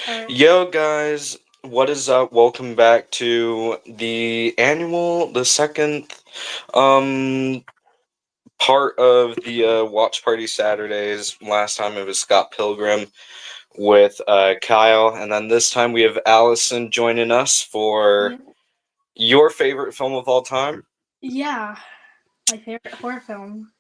Alright. Yo, guys, what is up? Welcome back to the second, um, part of the Watch Party Saturdays. Last time it was Scott Pilgrim with Kyle, and then this time we have Allison joining us for Yeah. your favorite film of all time. Yeah. My favorite horror film.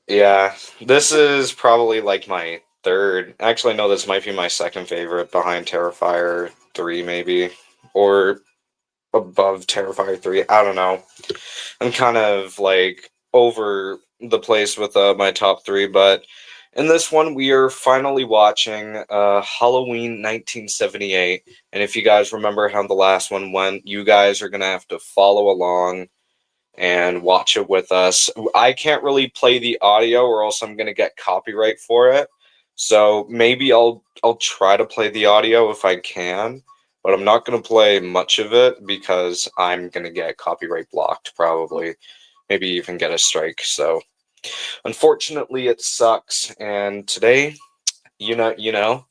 Yeah, this is probably like my third. Actually, no, this might be my second favorite behind Terrifier 3, maybe. Or above Terrifier 3. I don't know. I'm kind of like over the place with my top three, but in this one we are finally watching Halloween 1978. And if you guys remember how the last one went, you guys are gonna have to follow along and watch it with us. I can't really play the audio or else I'm gonna get copyright for it. So maybe I'll try to play the audio if I can, but I'm not gonna play much of it because I'm gonna get copyright blocked probably. Maybe even get a strike. So unfortunately it sucks. And today, you know,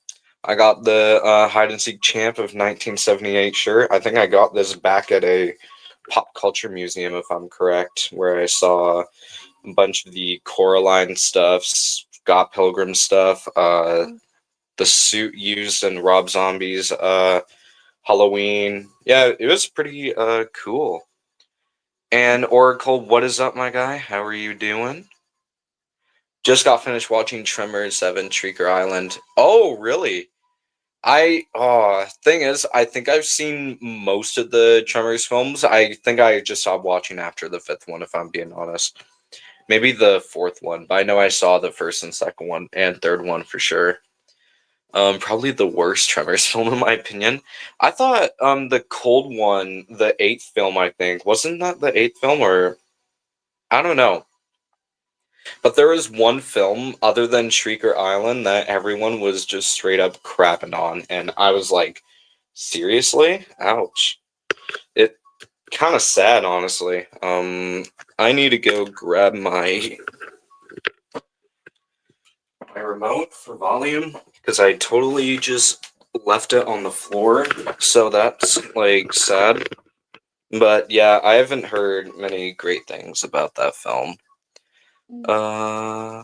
I got the hide and seek champ of 1978 shirt. I think I got this back at a pop culture museum, if I'm correct, where I saw a bunch of the Coraline stuff, Scott Pilgrim stuff, the suit used in Rob Zombie's Halloween. Yeah, it was pretty cool. And Oracle, what is up, my guy? How are you doing? Just got finished watching Tremors 7 Shrieker Island. Oh, really? Thing is, I think I've seen most of the Tremors films. I think I just stopped watching after the fifth one, if I'm being honest. Maybe the fourth one, but I know I saw the first and second one and third one for sure. Probably the worst Tremors film in my opinion. I thought the cold one, the eighth film, I think, wasn't that the eighth film, or I don't know. But there was one film other than Shrieker Island that everyone was just straight up crapping on, and I was like, seriously? Ouch. It kind of sad, honestly. I need to go grab my remote for volume because I totally just left it on the floor, so that's like sad. But yeah, I haven't heard many great things about that film. Uh,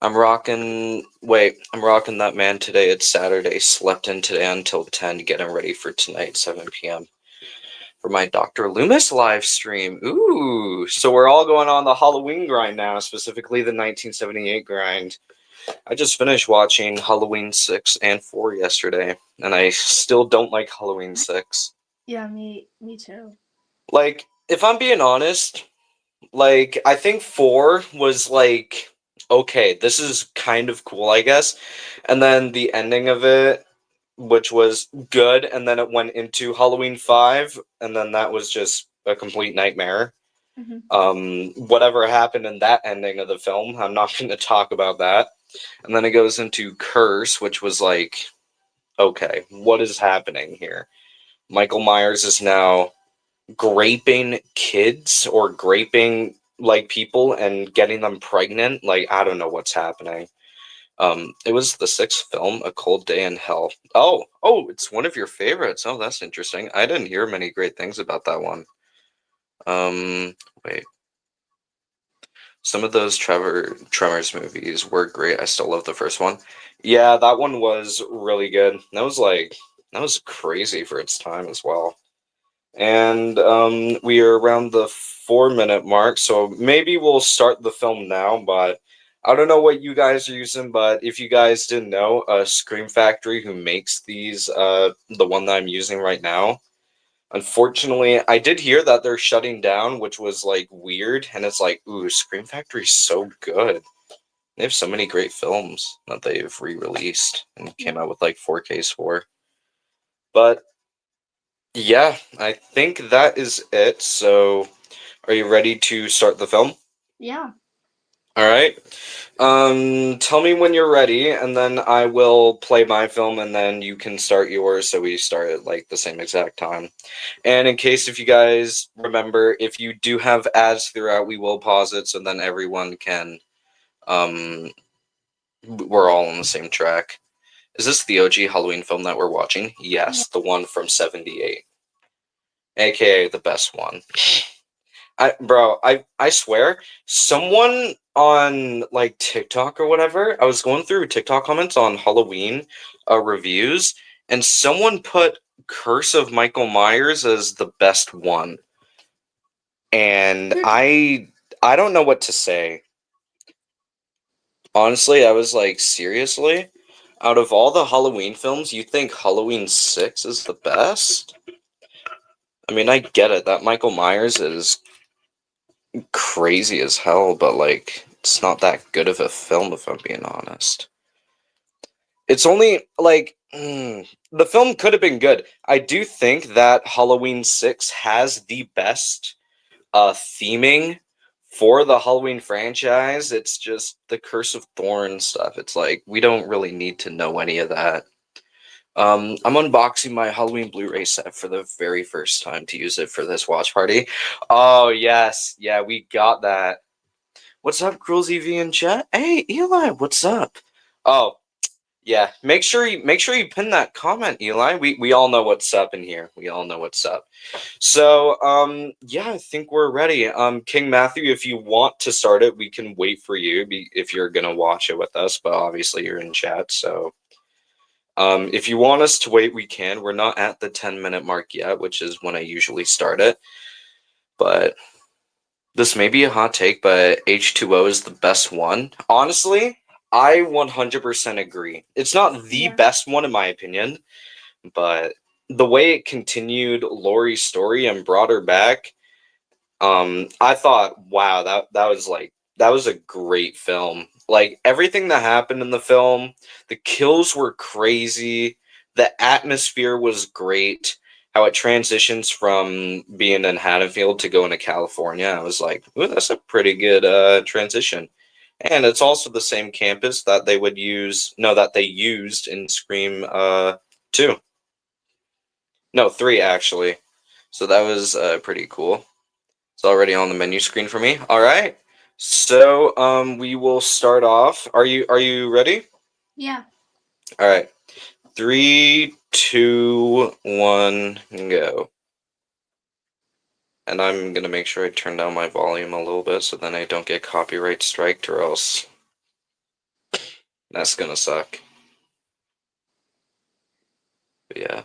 I'm rocking that man today. It's Saturday. Slept in today until 10, getting ready for tonight, 7 p.m. for my Dr. Loomis live stream. Ooh, so we're all going on the Halloween grind now, specifically the 1978 grind. I just finished watching Halloween 6 and 4 yesterday, and I still don't like Halloween 6. Yeah, me too. Like, if I'm being honest, like, I think 4 was like, okay, this is kind of cool, I guess. And then the ending of it, which was good, and then it went into Halloween 5, and then that was just a complete nightmare. Hmm. Whatever happened in that ending of the film, I'm not going to talk about that. And then it goes into Curse, which was like, okay, what is happening here? Michael Myers is now graping kids or graping like people and getting them pregnant. Like, I don't know what's happening. It was the sixth film, A Cold Day in Hell. Oh, it's one of your favorites. Oh, that's interesting. I didn't hear many great things about that one. Wait. Some of those Tremors movies were great. I still love the first one. Yeah, that one was really good. That was crazy for its time as well. And we are around the 4 minute mark, so maybe we'll start the film now. But I don't know what you guys are using, but if you guys didn't know, Scream Factory, who makes these, the one that I'm using right now, unfortunately, I did hear that they're shutting down, which was like weird. And it's like, ooh, Scream Factory's so good. They have so many great films that they've re-released and came Yeah. out with like 4Ks for. But yeah, I think that is it. So, are you ready to start the film? Yeah. All right. Tell me when you're ready, and then I will play my film, and then you can start yours. So we start at like the same exact time. And in case if you guys remember, if you do have ads throughout, we will pause it so then everyone can. Um, we're all on the same track. Is this the OG Halloween film that we're watching? Yes, the one from '78, aka the best one. I swear, someone on like TikTok or whatever, I was going through TikTok comments on Halloween reviews, and someone put Curse of Michael Myers as the best one. And I don't know what to say. Honestly, I was like, seriously? Out of all the Halloween films, you think Halloween 6 is the best? I mean, I get it. That Michael Myers is crazy as hell, but like, it's not that good of a film, if I'm being honest. It's only like, the film could have been good. I do think that Halloween 6 has the best theming for the Halloween franchise. It's just the Curse of Thorns stuff. It's like, we don't really need to know any of that. I'm unboxing my Halloween Blu-ray set for the very first time to use it for this watch party. Oh yes, yeah, we got that. What's up, Cruel ZV in chat? Hey, Eli, what's up? Oh, yeah. Make sure you pin that comment, Eli. We all know what's up in here. We all know what's up. So, yeah, I think we're ready. King Matthew, if you want to start it, we can wait for you if you're gonna watch it with us, but obviously you're in chat, so if you want us to wait, we can. We're not at the 10-minute mark yet, which is when I usually start it. But this may be a hot take, but H2O is the best one. Honestly, I 100% agree. It's not the best one in my opinion, but the way it continued Laurie's story and brought her back, I thought, wow, that was a great film. Like everything that happened in the film, the kills were crazy, the atmosphere was great. How it transitions from being in Haddonfield to going to California, I was like, ooh, that's a pretty good transition. And it's also the same campus that they would use, no, that they used in Scream 2. No, 3 actually. So that was pretty cool. It's already on the menu screen for me. All right. So we will start off. Are you ready? Yeah. All right. 3, 2, 1, go. And I'm gonna make sure I turn down my volume a little bit so then I don't get copyright striked, or else that's gonna suck. But yeah.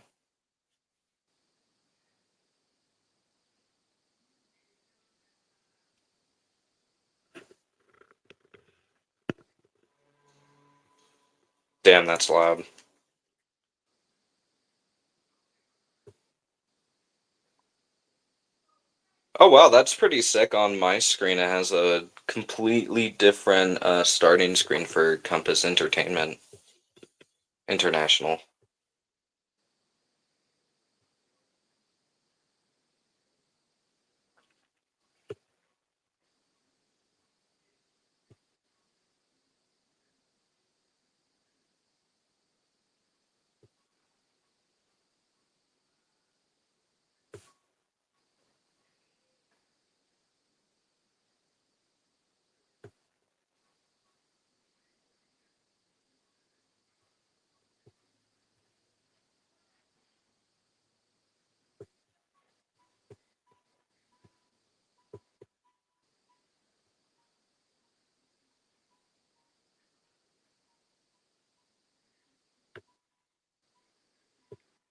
Damn, that's loud. Oh wow, that's pretty sick. On my screen, it has a completely different starting screen for Compass Entertainment International.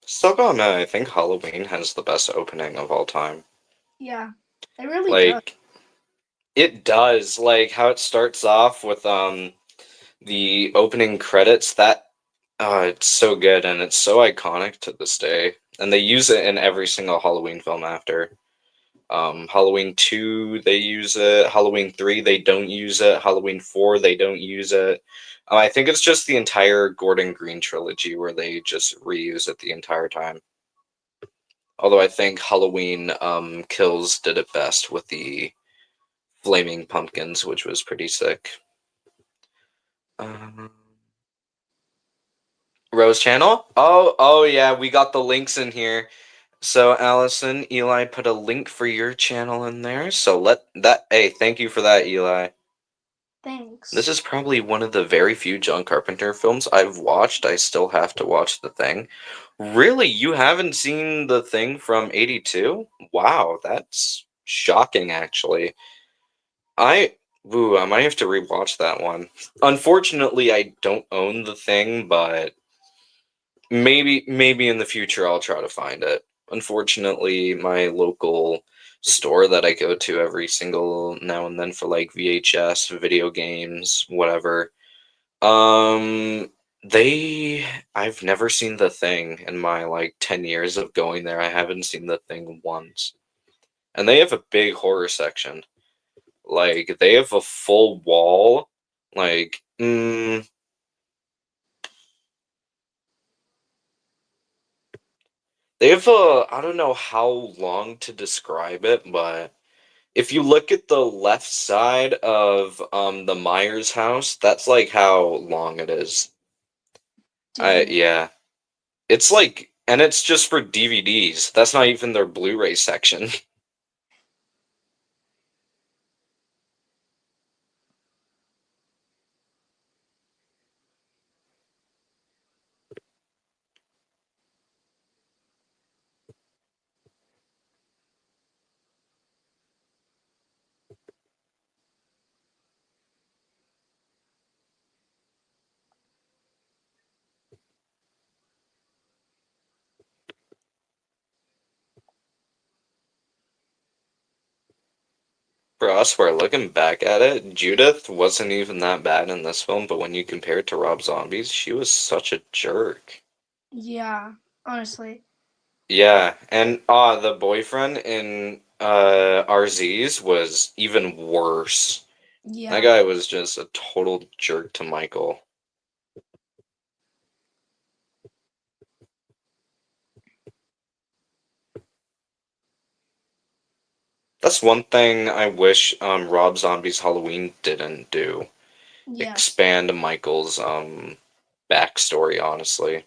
Still don't know. I think Halloween has the best opening of all time. Yeah. It really does. Like it does. Like how it starts off with the opening credits. That it's so good and it's so iconic to this day. And they use it in every single Halloween film after. Halloween 2 they use it. Halloween 3 they don't use it. Halloween 4 they don't use it. I think it's just the entire Gordon Green trilogy where they just reuse it the entire time. Although I think Halloween Kills did it best with the flaming pumpkins, which was pretty sick. Um, Rose channel? Oh yeah, we got the links in here. So Allison, Eli put a link for your channel in there. So let that. Hey, thank you for that, Eli. Thanks. This is probably one of the very few John Carpenter films I've watched. I still have to watch The Thing. Really? You haven't seen The Thing from '82? Wow, that's shocking, actually. I I might have to rewatch that one. Unfortunately, I don't own The Thing, but maybe in the future I'll try to find it. Unfortunately, my local store that I go to every single now and then for like VHS, video games, whatever. Um they I've never seen The Thing in my like 10 years of going there. I haven't seen The Thing once. And they have a big horror section. Like they have a full wall. Like they have a I don't know how long to describe it, but if you look at the left side of the Myers house, that's like how long it is. Dang. Yeah. It's like and it's just for DVDs. That's not even their Blu-ray section. For us, we're looking back at it, Judith wasn't even that bad in this film, but when you compare it to Rob Zombie's, she was such a jerk. Yeah, honestly. Yeah, and the boyfriend in RZ's was even worse. That Yeah. guy was just a total jerk to Michael. That's one thing I wish Rob Zombie's Halloween didn't do. Yes. Expand Michael's backstory, honestly.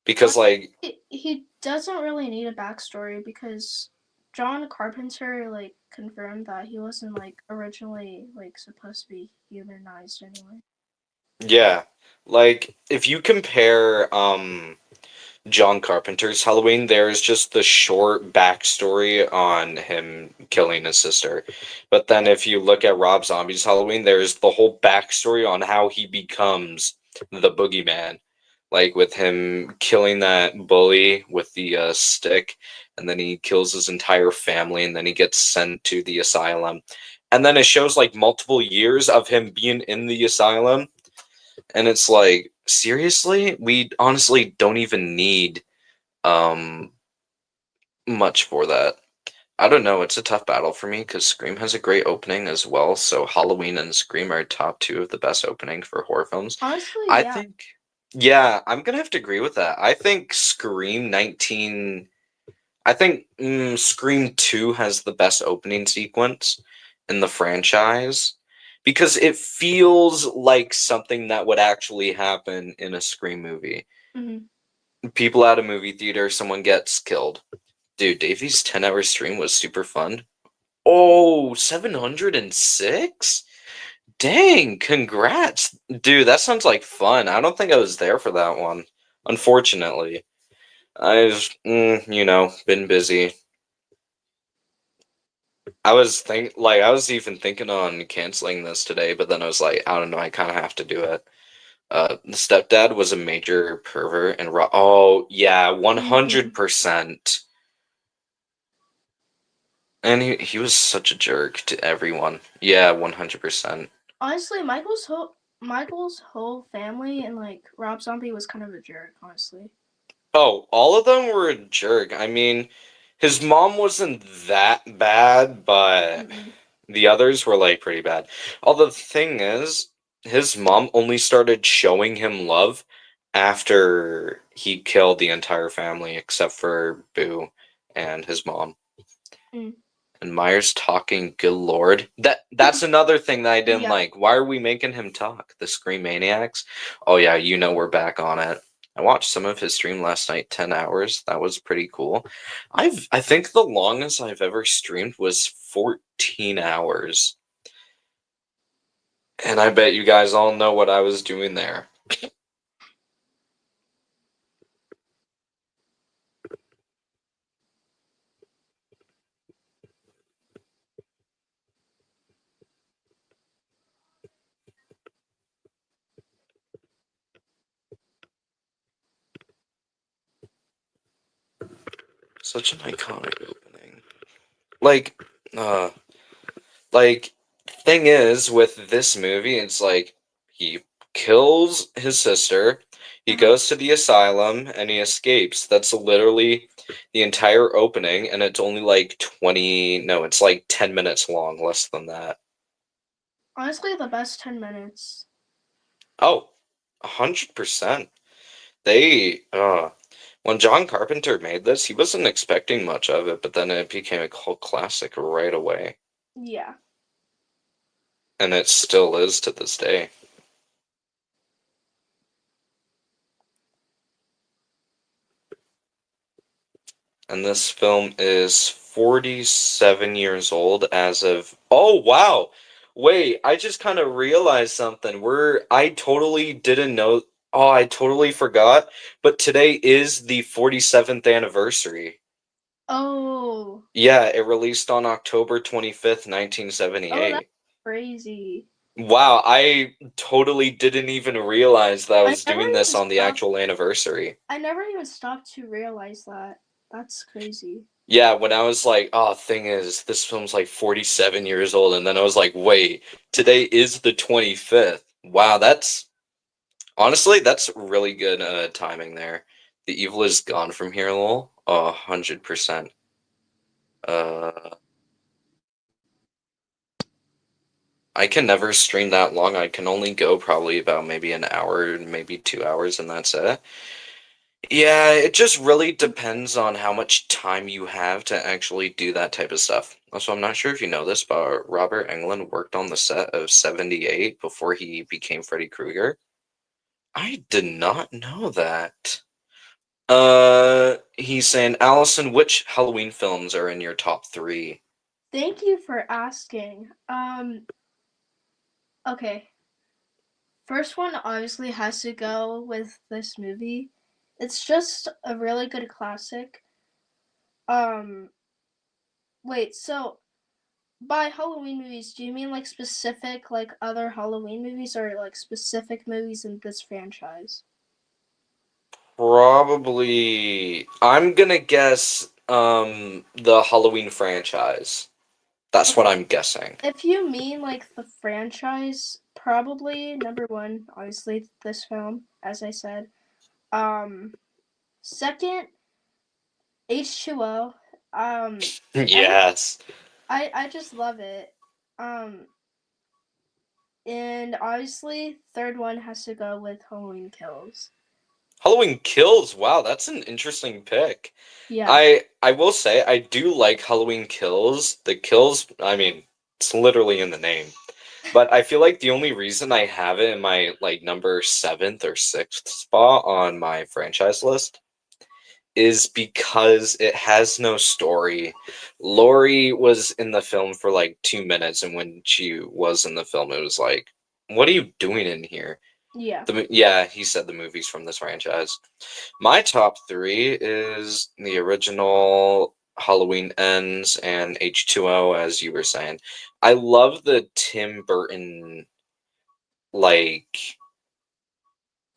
Because Honestly, like he doesn't really need a backstory because John Carpenter like confirmed that he wasn't like originally like supposed to be humanized anyway. yeah, like if you compare John Carpenter's Halloween, there's just the short backstory on him killing his sister. But then Yeah. if you look at Rob Zombie's Halloween, there's the whole backstory on how he becomes the boogeyman. Like with him killing that bully with the stick, and then he kills his entire family, and then he gets sent to the asylum. And then it shows like multiple years of him being in the asylum, and it's like, seriously? We honestly don't even need um much for that. I don't know, it's a tough battle for me because Scream has a great opening as well, so Halloween and Scream are top two of the best openings for horror films. Honestly, I yeah. think yeah, I'm gonna have to agree with that. I think Scream 19 I think Scream 2 has the best opening sequence in the franchise because it feels like something that would actually happen in a Scream movie. Hmm. People at a movie theater, someone gets killed. Dude, Davey's 10-hour stream was super fun. Oh, 706? Dang, congrats. Dude, that sounds like fun. I don't think I was there for that one. Unfortunately. I've, been busy. I was even thinking on canceling this today, but then I was like, I don't know, I kind of have to do it. The stepdad was a major pervert and oh, yeah, Hmm. 100%. And he was such a jerk to everyone. Yeah, 100%. Honestly, Michael's whole family and like Rob Zombie was kind of a jerk. Honestly. Oh, all of them were a jerk. I mean, his mom wasn't that bad, but Mm-mm. the others were like pretty bad. Although the thing is, his mom only started showing him love after he killed the entire family except for Boo and his mom. Mm. And Myers talking, good lord. That's another thing that I didn't Yeah. like. Why are we making him talk? The Scream Maniacs? Oh yeah, we're back on it. I watched some of his stream last night, 10 hours. That was pretty cool. I think the longest I've ever streamed was 14 hours. And I bet you guys all know what I was doing there. Such an iconic opening. Like, uh, like, thing is, with this movie, it's like, he kills his sister, he Uh-huh. goes to the asylum, and he escapes. That's literally the entire opening, and it's only like 20, no, it's like 10 minutes long, less than that. Honestly, the best 10 minutes. Oh, 100%. They, when John Carpenter made this, he wasn't expecting much of it, but then it became a cult classic right away. Yeah. And it still is to this day. And this film is 47 years old as of. Oh, wow! Wait, I just kind of realized something. I totally didn't know. Oh, I totally forgot. But today is the 47th anniversary. Oh. Yeah, it released on October 25th, Oh, that's 1978. crazy. Wow, I totally didn't even realize that I I was never doing even this on the stopped. actual anniversary. I never even stopped to realize that. That's crazy. Yeah, when I was like, oh, thing is, this film's like 47 years old, and then I was like, wait, today is the 25th. Wow, honestly, that's really good timing there. The evil is gone from here, lol. Oh, 100%. Uh, I can never stream that long. I can only go probably about maybe an hour, maybe 2 hours, and that's it. Yeah, it just really depends on how much time you have to actually do that type of stuff. Also, I'm not sure if you know this, but Robert Englund worked on the set of 78 before he became Freddy Krueger. I did not know that. He's saying, Allison, which Halloween films are in your top three? Thank you for asking. Okay. First one obviously has to go with this movie. It's just a really good classic. Um, wait, so by Halloween movies, do you mean like specific like other Halloween movies or like specific movies in this franchise? Probably, I'm gonna guess, the Halloween franchise. That's what Okay. I'm guessing. If you mean like the franchise, probably number one, obviously this film, as I said. Um, second, H2O. Every Yes. I just love it. Um, and obviously third one has to go with Halloween Kills. Halloween Kills. Wow, that's an interesting pick. Yeah. I will say I do like Halloween Kills. The kills, I mean, it's literally in the name. But I feel like the only reason I have it in my like number seventh or sixth spot on my franchise list is because it has no story. Laurie was in the film for like 2 minutes, and when she was in the film, it was like, what are you doing in here? Yeah. Yeah, he said the movies from this franchise. My top three is the original Halloween Ends and H2O, as you were saying. I love the Tim Burton, like,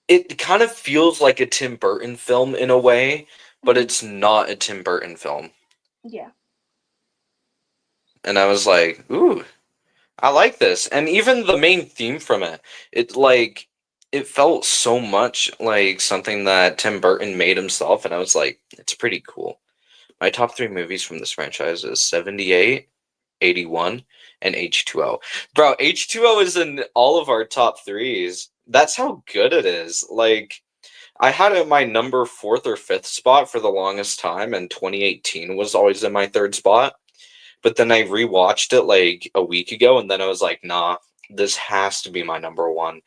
it kind of feels like a Tim Burton film in a way, but Hmm. it's not a Tim Burton film. Yeah. And I was like, ooh, I like this. And even the main theme from it, it like, it felt so much like something that Tim Burton made himself, and I was like, it's pretty cool. My top three movies from this franchise is 78, 81, and H2O. Bro, H2O is in all of our top threes. That's how good it is. Like, I had it in my number fourth or fifth spot for the longest time, and 2018 was always in my third spot. But then I rewatched it like a week ago, and then I was like, nah, this has to be my number one.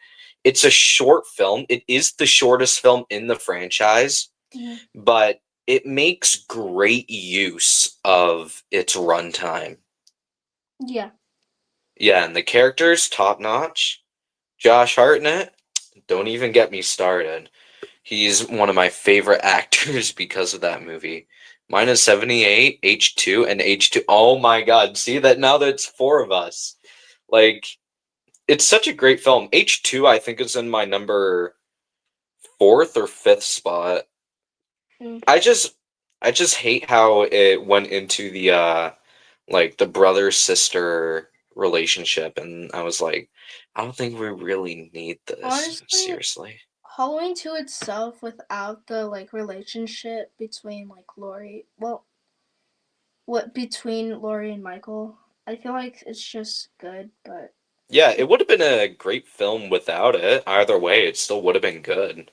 It's a short film. It is the shortest film in the franchise, Hmm. but it makes great use of its runtime. Yeah. Yeah, and the characters top notch. Josh Hartnett, don't even get me started. He's one of my favorite actors because of that movie. Mine is 78, H2, and H2. Oh my god, see that now that's four of us. Like, it's such a great film. H2, I think, is in my number fourth or fifth spot. Mm. I just I just hate how it went into the like the brother sister relationship, and I was like, I don't think we really need this. Honestly, Seriously. Halloween 2 itself without the like relationship between like Laurie, well, what between Laurie and Michael, I feel like it's just good, but Yeah, it, it would have been a great film without it. Either way, it still would have been good.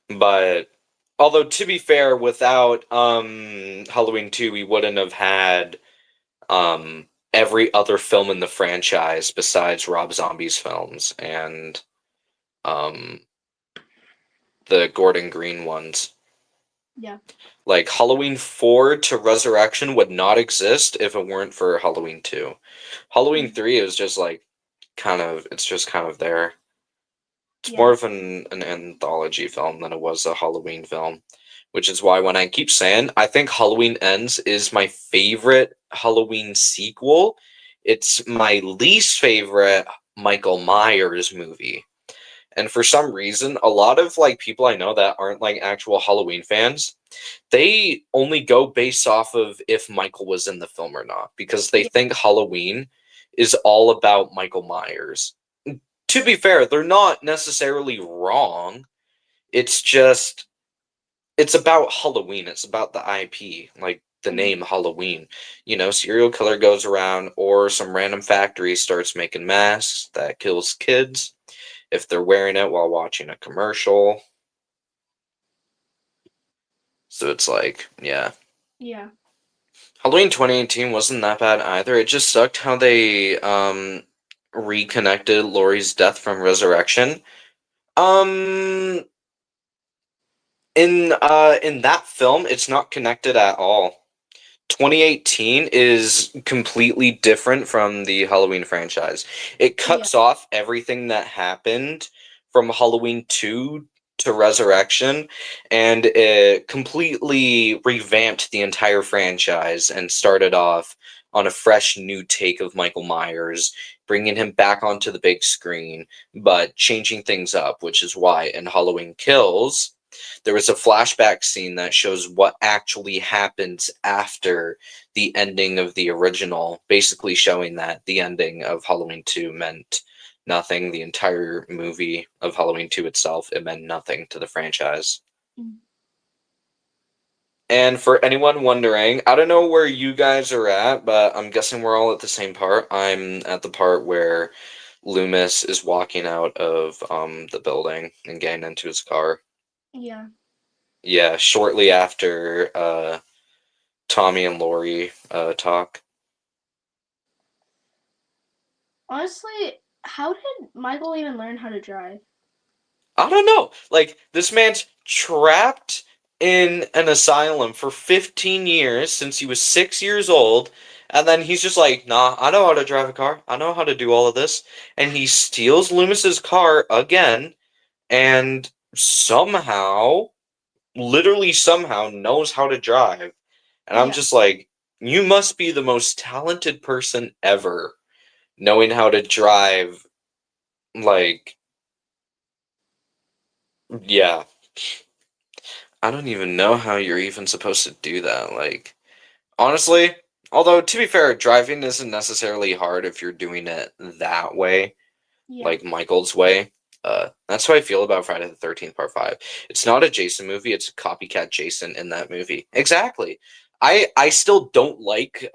But although to be fair, without Halloween 2, we wouldn't have had every other film in the franchise besides Rob Zombie's films and um the Gordon Green ones. yeah. Like Halloween 4 to Resurrection would not exist if it weren't for Halloween 2. Halloween Mm. 3 is just like it's just kind of there. It's more Yeah. of an anthology film than it was a Halloween film, which is why when I keep saying I think Halloween Ends is my favorite Halloween sequel, it's my least favorite Michael Myers movie. And for some reason, a lot of like people I know that aren't like actual Halloween fans, they only go based off of if Michael was in the film or not because they Yeah. think Halloween is all about Michael Myers. To be fair, they're not necessarily wrong. It's just it's about Halloween. It's about the IP, like the Mm. name Halloween. You know, serial killer goes around or some random factory starts making masks that kills kids if they're wearing it while watching a commercial. So it's like, yeah. Yeah. Halloween 2018 wasn't that bad either. It just sucked how they reconnected Laurie's death from Resurrection. Um in that film, it's not connected at all. 2018 is completely different from the Halloween franchise. It Yeah. cuts off everything that happened from Halloween 2 to Resurrection, and it completely revamped the entire franchise and started off on a fresh new take of Michael Myers, bringing him back onto the big screen, but changing things up, which is why in Halloween Kills, there was a flashback scene that shows what actually happens after the ending of the original, basically showing that the ending of Halloween 2 meant nothing. The entire movie of Halloween 2 itself, it meant nothing to the franchise. Mm. And for anyone wondering, I don't know where you guys are at, but I'm guessing we're all at the same part. I'm at the part where Loomis is walking out of the building and getting into his car. Yeah. Yeah, shortly after Tommy and Lori talk. Honestly, how did Michael even learn how to drive? I don't know. Like this man's trapped in an asylum for 15 years since he was 6 years old, and then he's just like, "Nah, I know how to drive a car. I know how to do all of this." And he steals Loomis's car again, and somehow, literally somehow, knows how to drive. And I'm Yeah. just like, you must be the most talented person ever knowing how to drive, like, yeah, I don't even know how you're even supposed to do that. Like, honestly, although to be fair, driving isn't necessarily hard if you're doing it that way, Yeah. like Michael's way. That's how I feel about Friday the 13th Part 5. It's not a Jason movie, it's a copycat Jason in that movie. Exactly. I still don't like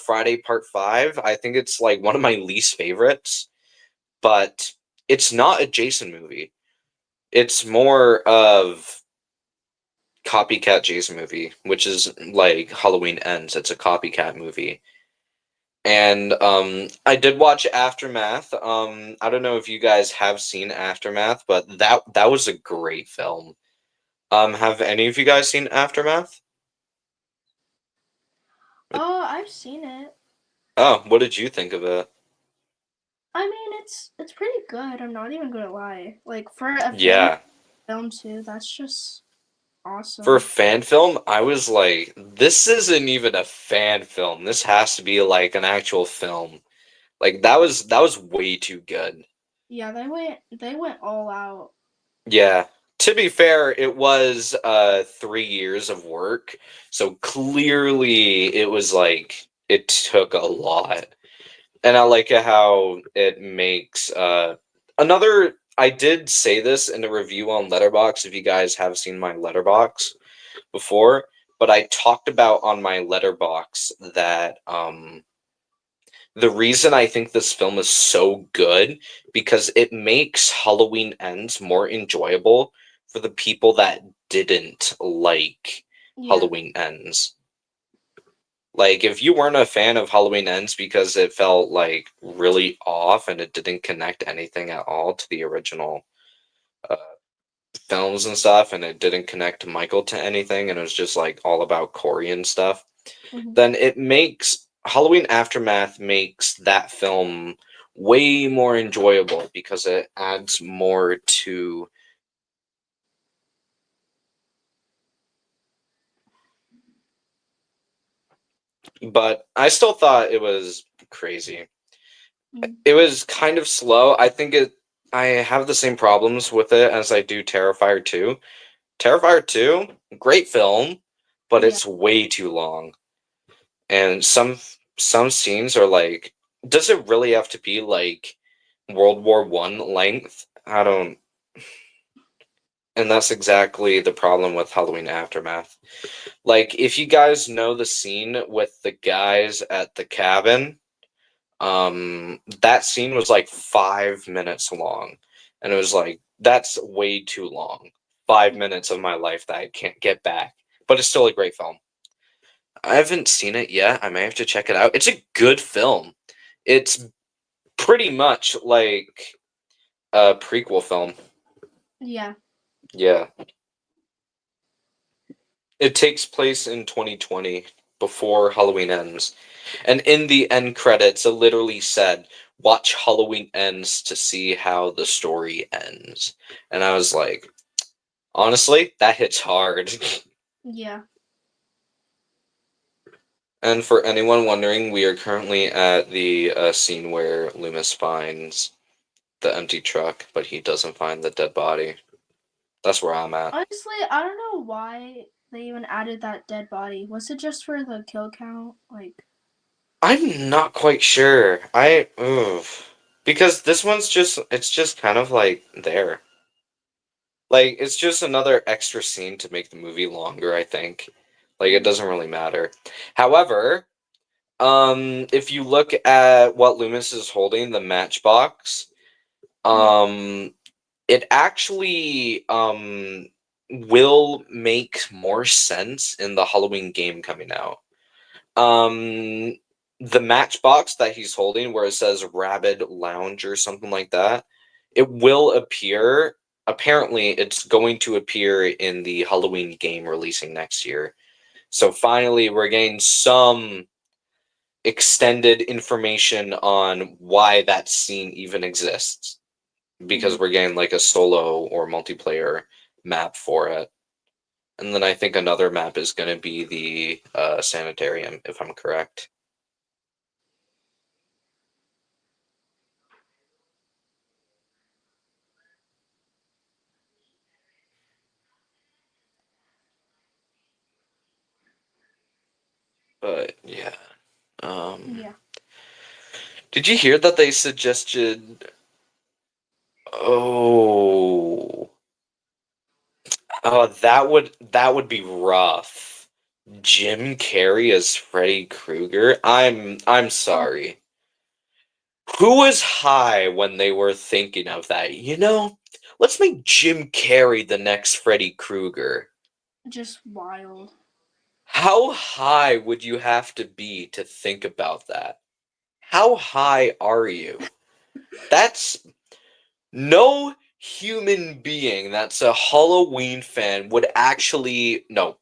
Friday Part 5. I think it's like one of my least favorites, but it's not a Jason movie. It's more of copycat Jason movie, which is like Halloween Ends. It's a copycat movie. And I did watch Aftermath. I don't know if you guys have seen Aftermath, but that was a great film. Have any of you guys seen Aftermath? Oh, I've seen it. Oh, what did you think of it? I mean, it's pretty good. I'm not even gonna lie. Like for a fan Yeah. film too, that's just For a awesome. fan film, I was like, this isn't even a fan film. This has to be like an actual film. Like that was way too good. Yeah, they went all out. Yeah. To be fair, it was 3 years of work, so clearly it was like it took a lot. And I like how it makes another. I did say this in the review on Letterbox. If you guys have seen my Letterbox before, but I talked about on my Letterbox that the reason I think this film is so good because it makes Halloween Ends more enjoyable for the people that didn't like Yeah. Halloween Ends. Like, if you weren't a fan of Halloween Ends because it felt like really off and it didn't connect anything at all to the original uh, films and stuff, and it didn't connect Michael to anything, and it was just like all about Corey and stuff, Hmm. then it makes Halloween Aftermath makes that film way more enjoyable because it adds more to. But I still thought it was crazy. Hmm. It was kind of slow. I have the same problems with it as I do Terrifier 2. Terrifier 2, great film, but Yeah. it's way too long. And some scenes are like, does it really have to be like World War I length? I don't. And that's exactly the problem with Halloween Aftermath. Like, if you guys know the scene with the guys at the cabin, that scene was like 5 minutes long, and it was like, that's way too long. 5 minutes of my life that I can't get back, but it's still a great film. I haven't seen it yet. I may have to check it out. It's a good film. It's pretty much like a prequel film. Yeah. Yeah, it takes place in 2020 before Halloween Ends. And in the end credits, it literally said, "Watch Halloween Ends to see how the story ends." And I was like, honestly, that hits hard. Yeah. And for anyone wondering, we are currently at the scene where Loomis finds the empty truck, but he doesn't find the dead body. That's where I'm at. Honestly, I don't know why they even added that dead body. Was it just for the kill count? Like, I'm not quite sure. Because this one's it's just kind of like there. Like, it's just another extra scene to make the movie longer, I think. Like, it doesn't really matter. However, if you look at what Loomis is holding, the matchbox, yeah. um, it actually will make more sense in the Halloween game coming out. Um, the matchbox that he's holding, where it says Rabid Lounge or something like that, it will appear. Apparently, it's going to appear in the Halloween game releasing next year. So finally, we're getting some extended information on why that scene even exists Hmm. because we're getting like a solo or multiplayer map for it. And then I think another map is going to be the sanitarium, if I'm correct. But yeah. Um, Yeah. did you hear that they suggested? Oh, that would be rough. Jim Carrey as Freddy Krueger. I'm Oh, sorry. Who was high when they were thinking of that? Let's make Jim Carrey the next Freddy Krueger. just wild. How high would you have to be to think about that? How high are you? That's No human being that's a Halloween fan would actually, no,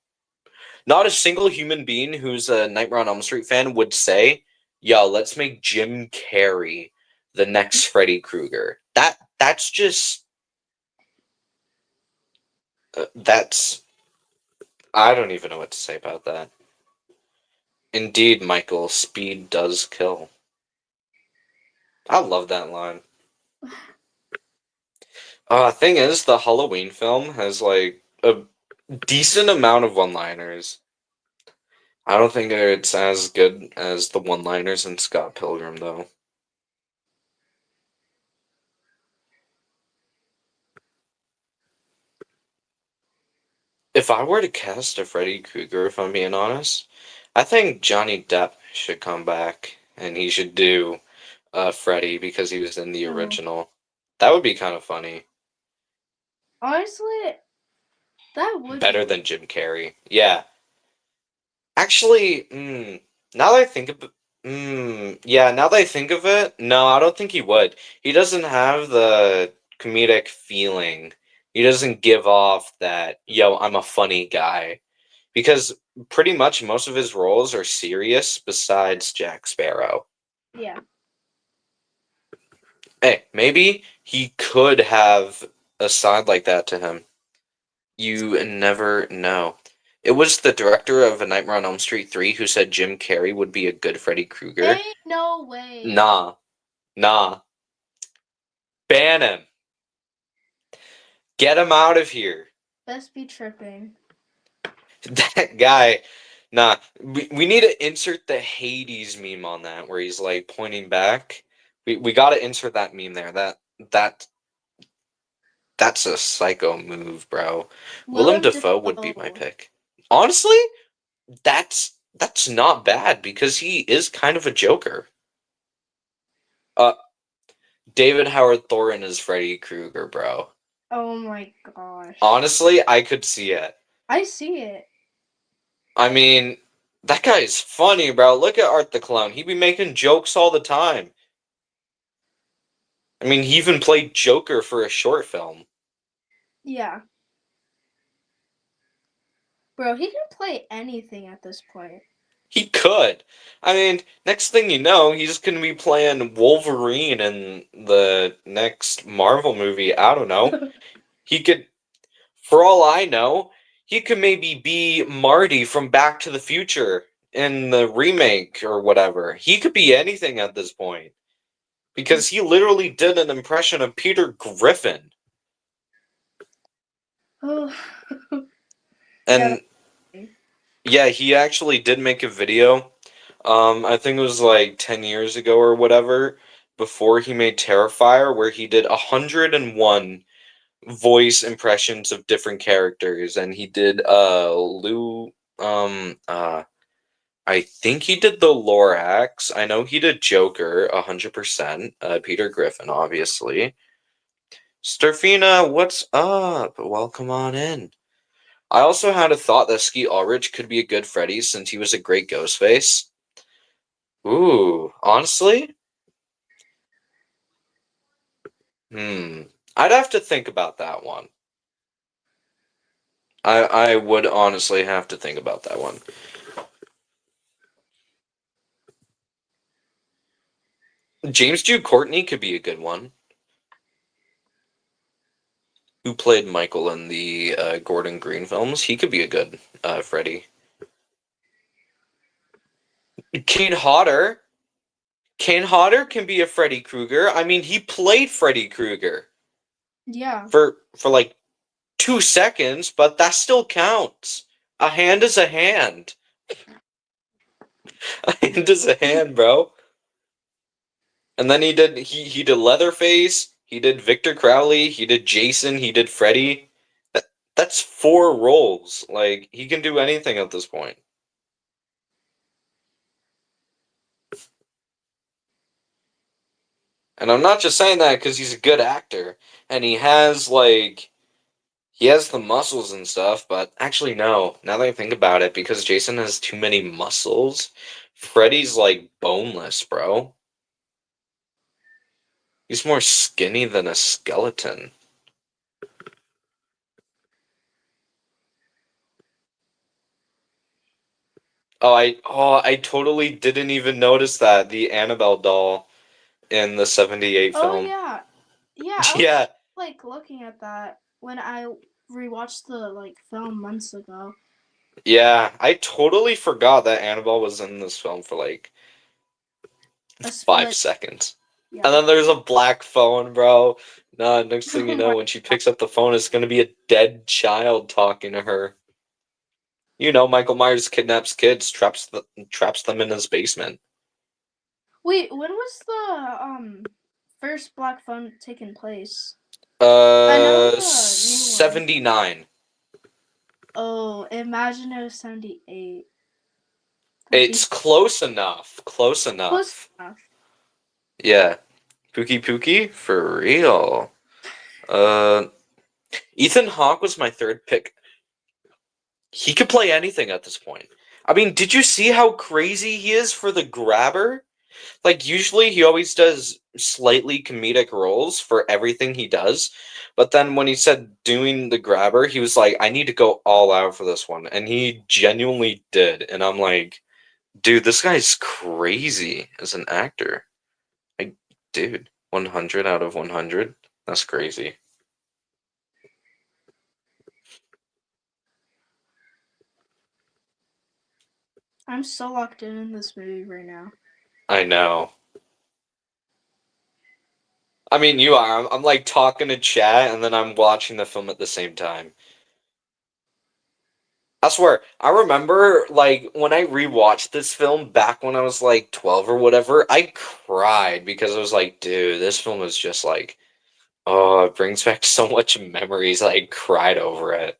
not a single human being who's a Nightmare on Elm Street fan would say, yo, let's make Jim Carrey the next Freddy Krueger. That's just that's I don't even know what to say about that. Indeed, Michael, speed does kill. I love that line. Thing is, the Halloween film has like a decent amount of one-liners. I don't think it's as good as the one-liners in Scott Pilgrim, though. If I were to cast a Freddy Krueger, if I'm being honest, I think Johnny Depp should come back and he should do Freddy because he was in the Oh. original. That would be kind of funny. Honestly, that would be. Better than Jim Carrey. Yeah. Actually, now that I think of yeah, now that I think of it, no, I don't think he would. He doesn't have the comedic feeling. He doesn't give off that, yo, I'm a funny guy. Because pretty much most of his roles are serious besides Jack Sparrow. Yeah. Hey, maybe he could have a side like that to him. You never know. It was the director of A Nightmare on Elm Street 3 who said Jim Carrey would be a good Freddy Krueger. Ain't no way. Nah, nah. Ban him. Get him out of here. Best be tripping. That guy. Nah, we need to insert the Hades meme on that where he's like pointing back. We got to insert that meme there. That that's a psycho move, bro. Willem Willem Dafoe would be my Dafoe. pick. Honestly, that's not bad because he is kind of a Joker. Uh, David Howard Thornton is Freddy Krueger, bro. Oh my gosh. Honestly, I could see it. I see it. I mean, that guy is funny, bro. Look at Art the Clown. He be making jokes all the time. I mean, he even played Joker for a short film. Yeah. Bro, he can play anything at this point. He could. I mean, next thing you know, he's going to be playing Wolverine in the next Marvel movie. I don't know. He could, for all I know, he could maybe be Marty from Back to the Future in the remake or whatever. He could be anything at this point because he literally did an impression of Peter Griffin. Oh. Yeah. And yeah, he actually did make a video. I think it was like 10 years ago or whatever, before he made Terrifier, where he did 101 voice impressions of different characters, and he did Lou I think he did the Lorax. I know he did Joker 100%. Peter Griffin, obviously. Starfina, what's up? Welcome on in. I also had a thought that Skeet Ulrich could be a good Freddy since he was a great Ghostface. Ooh, honestly? I'd have to think about that one. I would honestly have to think about that one. James Jude Courtney could be a good one. Who played Michael in the Gordon Green films? He could be a good Freddy. Kane Hodder. Kane Hodder can be a Freddy Krueger. I mean, he played Freddy Krueger Yeah. for like 2 seconds, but that still counts. A hand is a hand. A hand is a hand, bro. And then he did Leatherface, he did Victor Crowley, he did Jason, he did Freddy. That's 4 roles. Like he can do anything at this point. And I'm not just saying that because he's a good actor and he has the muscles and stuff, but actually no. Now that I think about it, because Jason has too many muscles, Freddy's like boneless, bro. He's more skinny than a skeleton. Oh, I totally didn't even notice that the Annabelle doll in the 78 Oh film. yeah. Yeah, I Yeah, was like looking at that when I rewatched the like film months ago. yeah. I totally forgot that Annabelle was in this film for like A 5 split. seconds. And Yeah. then there's a black phone, bro. Nah, next thing you Oh know, my when she god. picks up the phone, it's gonna be a dead child talking to her. You know, Michael Myers kidnaps kids, traps them in his basement. Wait, when was the first black phone taking place? I know the new one. 79. Oh, imagine it was 78. That'd be It's close enough. Close close enough. enough. Yeah. Pookie Pookie? For real. Uh, Ethan Hawke was my third pick. He could play anything at this point. I mean, did you see how crazy he is for the grabber? Like, usually he always does slightly comedic roles for everything he does. But then when he said doing the grabber, he was like, I need to go all out for this one. And he genuinely did. And I'm like, dude, this guy's crazy as an actor. Like, dude, 100 out of 100? That's crazy. I'm so locked in this movie right now. I know. I mean, you are. I'm like talking to chat and then I'm watching the film at the same time. I swear, I remember like when I rewatched this film back when I was like 12 or whatever, I cried because I was like, dude, this film is just like, oh, it brings back so much memories. I cried over it.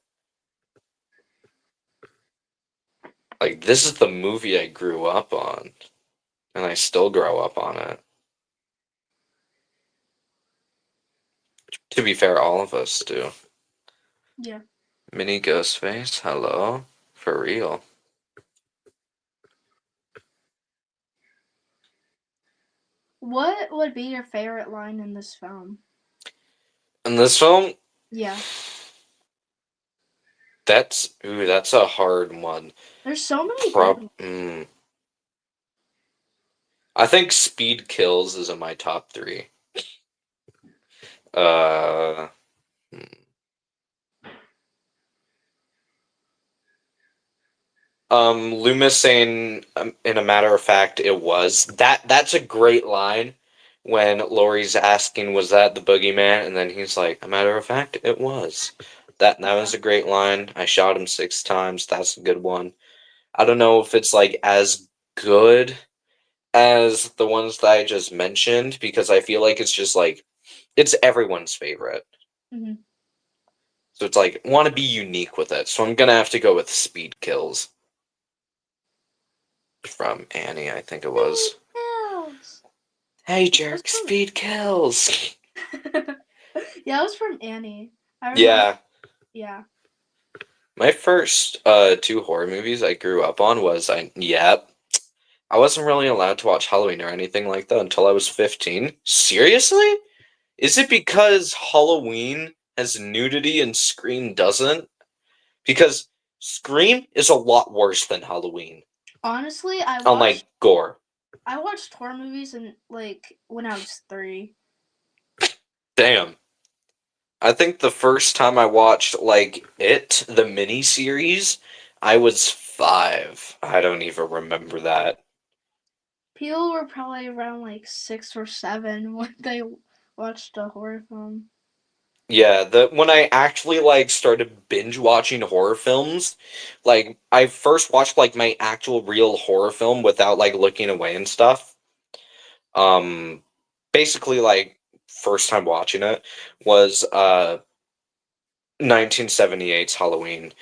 Like, this is the movie I grew up on, and I still grow up on it. To be fair, all of us do. Yeah. Mini Ghostface, hello? For real. What would be your favorite line in this film? In this film, Yeah. that's a hard one. There's so many good ones. I think Speed Kills is in my top three. Uh, hmm. Loomis saying, in a matter of fact, it was that's a great line when Laurie's asking, "Was that the boogeyman?" And then he's like, "A matter of fact, it was." That Yeah. was a great line. I shot him 6 times. That's a good one. I don't know if it's like as good as the ones that I just mentioned because I feel like it's just like it's everyone's favorite. Hmm. So it's like want to be unique with it. So I'm gonna have to go with Speed Kills from Annie, I think it was. Kills. Hey That was jerk, from. Speed Kills. Yeah, it was from Annie. I remember. Yeah, Yeah. my first two horror movies I grew up on was I wasn't really allowed to watch Halloween or anything like that until I was 15. Seriously? Is it because Halloween has nudity and Scream doesn't? Because Scream is a lot worse than Halloween Honestly, on like gore. I watched horror movies and like when I was 3. Damn. I think the first time I watched like the mini series, I was 5. I don't even remember that. People were probably around like 6 or 7 when they watched a horror film. Yeah, the when I actually like started binge watching horror films, like I first watched like my actual real horror film without like looking away and stuff. Um Basically like first time watching it was 1978's Halloween.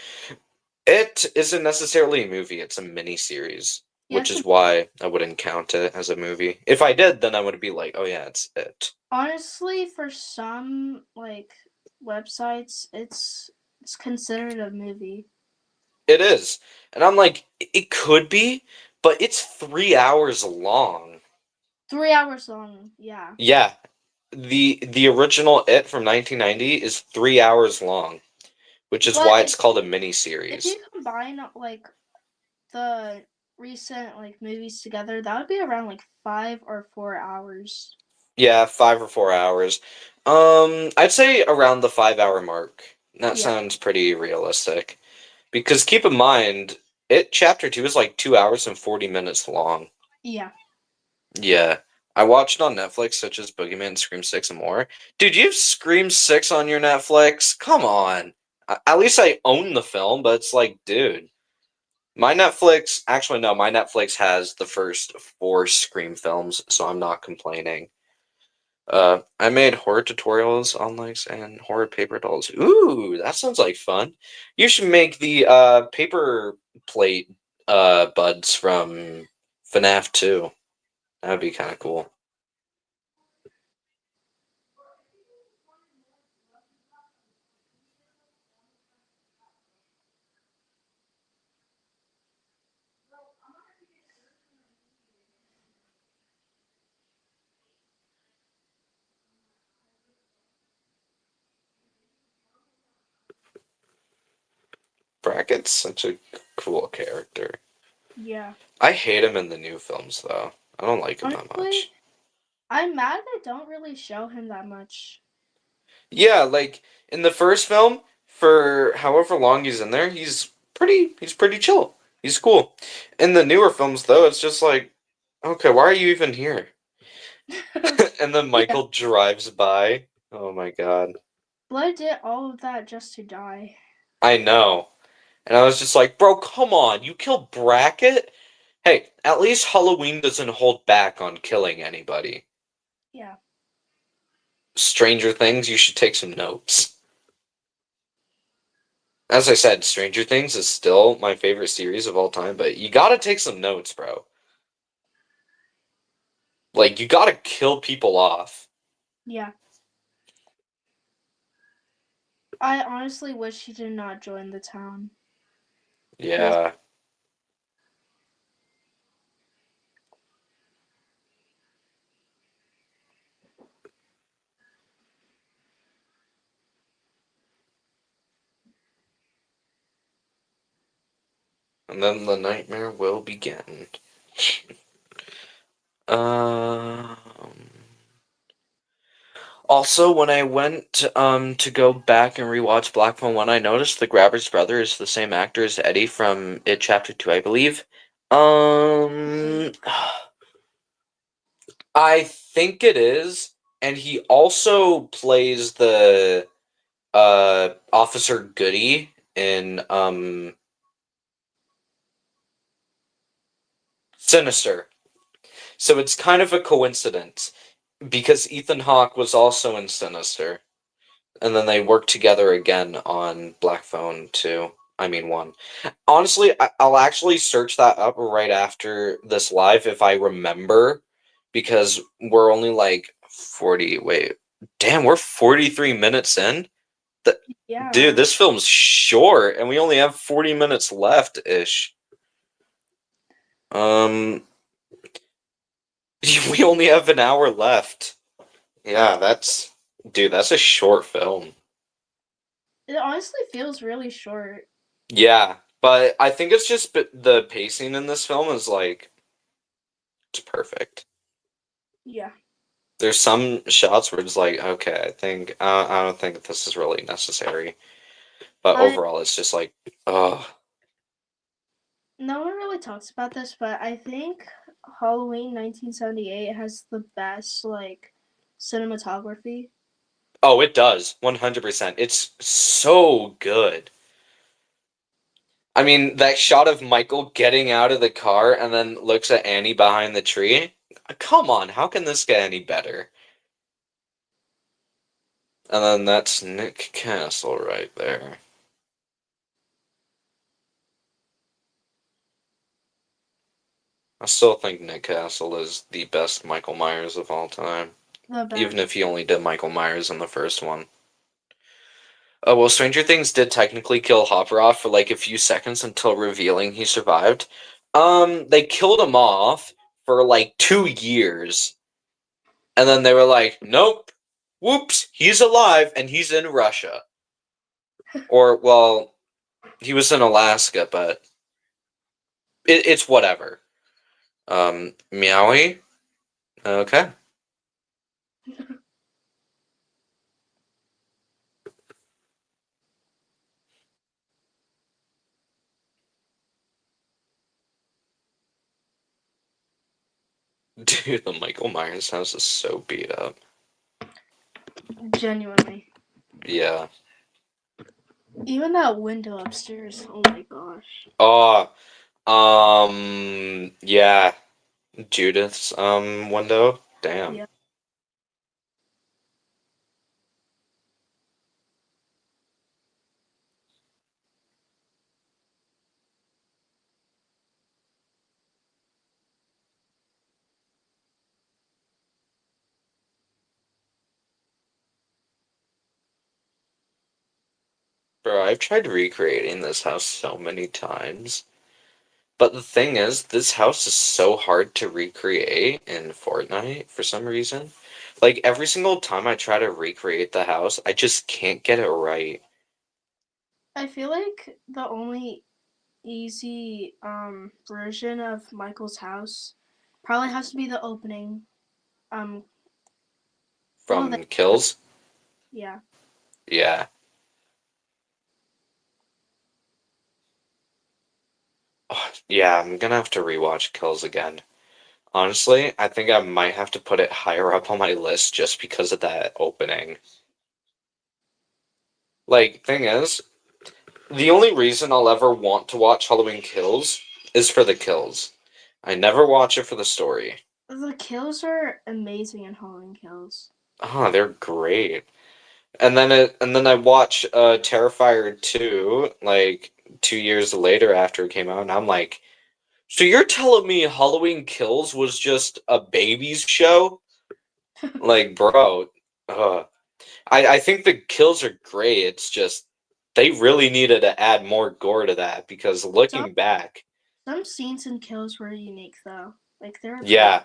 It isn't necessarily a movie, it's a mini series, which Yes, is why I wouldn't count it as a movie. If I did, then I would be like, oh yeah, it's it. honestly, for some like websites, it's considered a movie. It is. And I'm like, it could be, but it's 3 hours long. 3 hours long. Yeah, Yeah. The original It from 1990 is 3 hours long, which is but why it's called a mini if series. you combine like the recent like movies together, that would be around like 5 or 4 hours. Yeah, 5 or 4 hours. I'd say around the 5 hour mark. That Yeah, sounds pretty realistic. Because keep in mind, it chapter two is like 2 hours and 40 minutes long. yeah. Yeah. I watched on Netflix such as Boogeyman, Scream 6, and more. Dude, you have Scream 6 on your Netflix? Come on. At least I own the film, but it's like, dude. My Netflix, actually, no, my Netflix has the first four Scream films, so I'm not complaining. I made horror tutorials on likes and horror paper dolls. Ooh, that sounds like fun. You should make the paper plate buds from FNAF 2. That'd be kind of cool. Bracket's such a cool character. Yeah. I hate him in the new films though. I don't like him that Honestly, much. I'm mad they don't really show him that much. Yeah, like in the first film, for however long he's in there, he's pretty chill. He's cool. In the newer films though, it's just like, okay, why are you even here? And then Yeah. Michael drives by. Oh my god. Blood did all of that just to die. I know. And I was just like, bro, come on, you killed Brackett? Hey, at least Halloween doesn't hold back on killing anybody. Yeah. Stranger Things, you should take some notes. As I said, Stranger Things is still my favorite series of all time, but you gotta take some notes, bro. Like, you gotta kill people off. Yeah. I honestly wish he did not join the town. Cause Yeah. And then the nightmare will begin. Um. Also, when I went to go back and rewatch Black Phone 1, I noticed the Grabber's brother is the same actor as Eddie from It Chapter 2, I believe. really, Um I think it is, and he also plays the Officer Goody in Sinister. So it's kind of a coincidence because Ethan Hawke was also in Sinister. And then they worked together again on Black Phone 2. I mean 1. Honestly, I'll actually search that up right after this live if I remember, because we're only like 40. Wait, damn, we're 43 minutes in? Th- Dude, yeah. this film's short, and we only have 40 minutes left ish. Um, we only have an hour left. Yeah, dude, that's a short film. It honestly feels really short. Yeah, but I think it's just the pacing in this film is like it's perfect. Yeah. There's some shots where it's like, okay, I don't think this is really necessary, but I overall, it's just like, oh, No one really talks about this, but I think Halloween 1978 has the best like cinematography. oh, it does 100%. It's so good. I mean, that shot of Michael getting out of the car and then looks at Annie behind the tree. Come on, how can this get any better? And then that's Nick Castle right there. I still think Nick Castle is the best Michael Myers of all time, The even best. if he only did Michael Myers in the first one. Oh, well, Stranger Things did technically kill Hopper off for like a few seconds until revealing he survived. They killed him off for like 2 years, and then they were like, nope, whoops, he's alive and he's in Russia. Or, well, he was in Alaska, but it's whatever. Meowie? Okay. Dude, the Michael Myers house is so beat up. Genuinely. Yeah. Even that window upstairs. Oh my gosh. Oh, yeah. Judith's window. Damn. Yeah. Bro, I've tried recreating this house so many times. But the thing is, this house is so hard to recreate in Fortnite for some reason. Like every single time I try to recreate the house, I just can't get it right. I feel like the only easy version of Michael's house probably has to be the opening. Um well then From kills. yeah. Yeah. Oh, yeah, I'm gonna have to rewatch Kills again. Honestly, I think I might have to put it higher up on my list just because of that opening. Like, thing is, the only reason I'll ever want to watch Halloween Kills is for the kills. I never watch it for the story. The kills are amazing in Halloween Kills. Oh, they're great. And then I watch Terrifier 2 like 2 years later after it came out, and I'm like, so you're telling me Halloween Kills was just a baby's show? Like, bro, uh, I think the kills are great. It's just they really needed to add more gore to that because some looking back, some scenes in kills were unique though. Like they were pretty. yeah,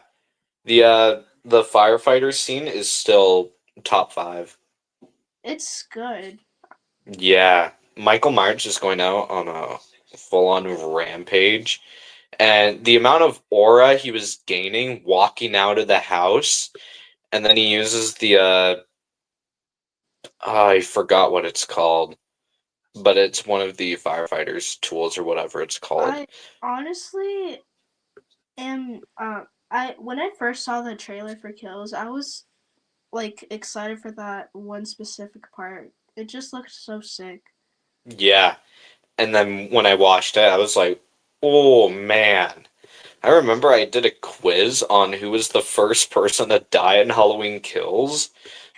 the firefighter scene is still top five. It's good. Yeah, Michael Myers is going out on a full-on rampage, and the amount of aura he was gaining walking out of the house, and then he uses the I forgot what it's called, but it's one of the firefighters' tools or whatever it's called. I honestly am I when I first saw the trailer for Kills, I was like excited for that one specific part. It just looked so sick. Yeah, and then when I watched it, I was like, oh man. I remember I did a quiz on who was the first person to die in Halloween Kills,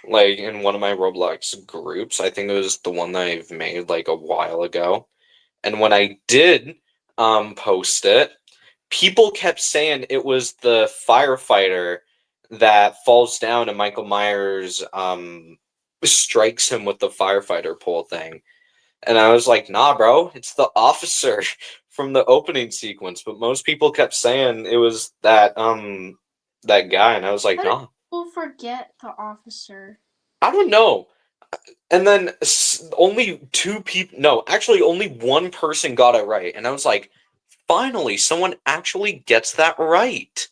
like in one of my Roblox groups. I think it was the one that I've made like a while ago. And when I did post it, people kept saying it was the firefighter that falls down and Michael Myers strikes him with the firefighter pole thing. And I was like, nah, bro, it's the officer from the opening sequence. But most people kept saying it was that guy, and I was like, How did nah, people forget the officer? I don't know. And then only two people, no, actually only one person got it right, and I was like, finally, someone actually gets that right.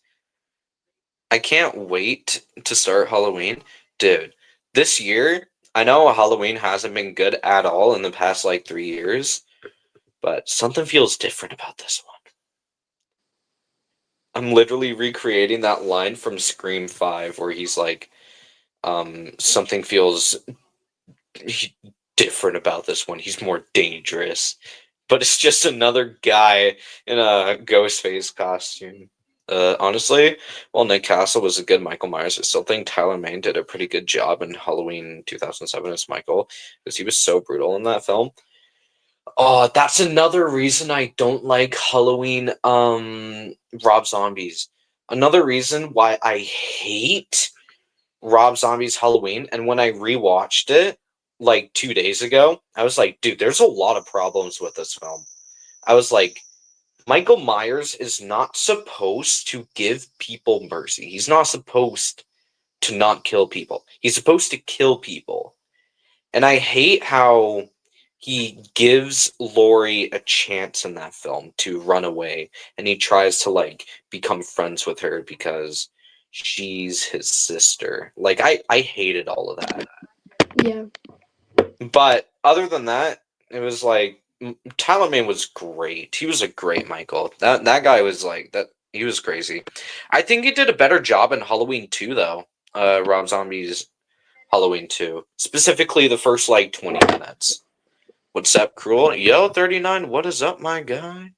I can't wait to start Halloween, dude. This year, I know Halloween hasn't been good at all in the past like 3 years. But something feels different about this one. I'm literally recreating that line from Scream 5 where he's like, something feels different about this one. He's more dangerous. But it's just another guy in a ghost face costume. Honestly, while Nick Castle was a good Michael Myers, I still think Tyler Mane did a pretty good job in Halloween 2007 as Michael because he was so brutal in that film. Oh, that's another reason I don't like Halloween Rob Zombies. Another reason why I hate Rob Zombie's Halloween, and when I rewatched it like 2 days ago, I was like, dude, there's a lot of problems with this film. I was like, Michael Myers is not supposed to give people mercy. He's not supposed to not kill people. He's supposed to kill people. And I hate how he gives Laurie a chance in that film to run away, and he tries to like become friends with her because she's his sister. Like, I hated all of that. Yeah. But other than that, it was like Tyler Mane was great. He was a great Michael. That guy was like that. He was crazy. I think he did a better job in Halloween 2, though. Rob Zombie's Halloween 2, specifically the first like 20 minutes. What's up, Cruel? Yo, 39. What is up, my guy?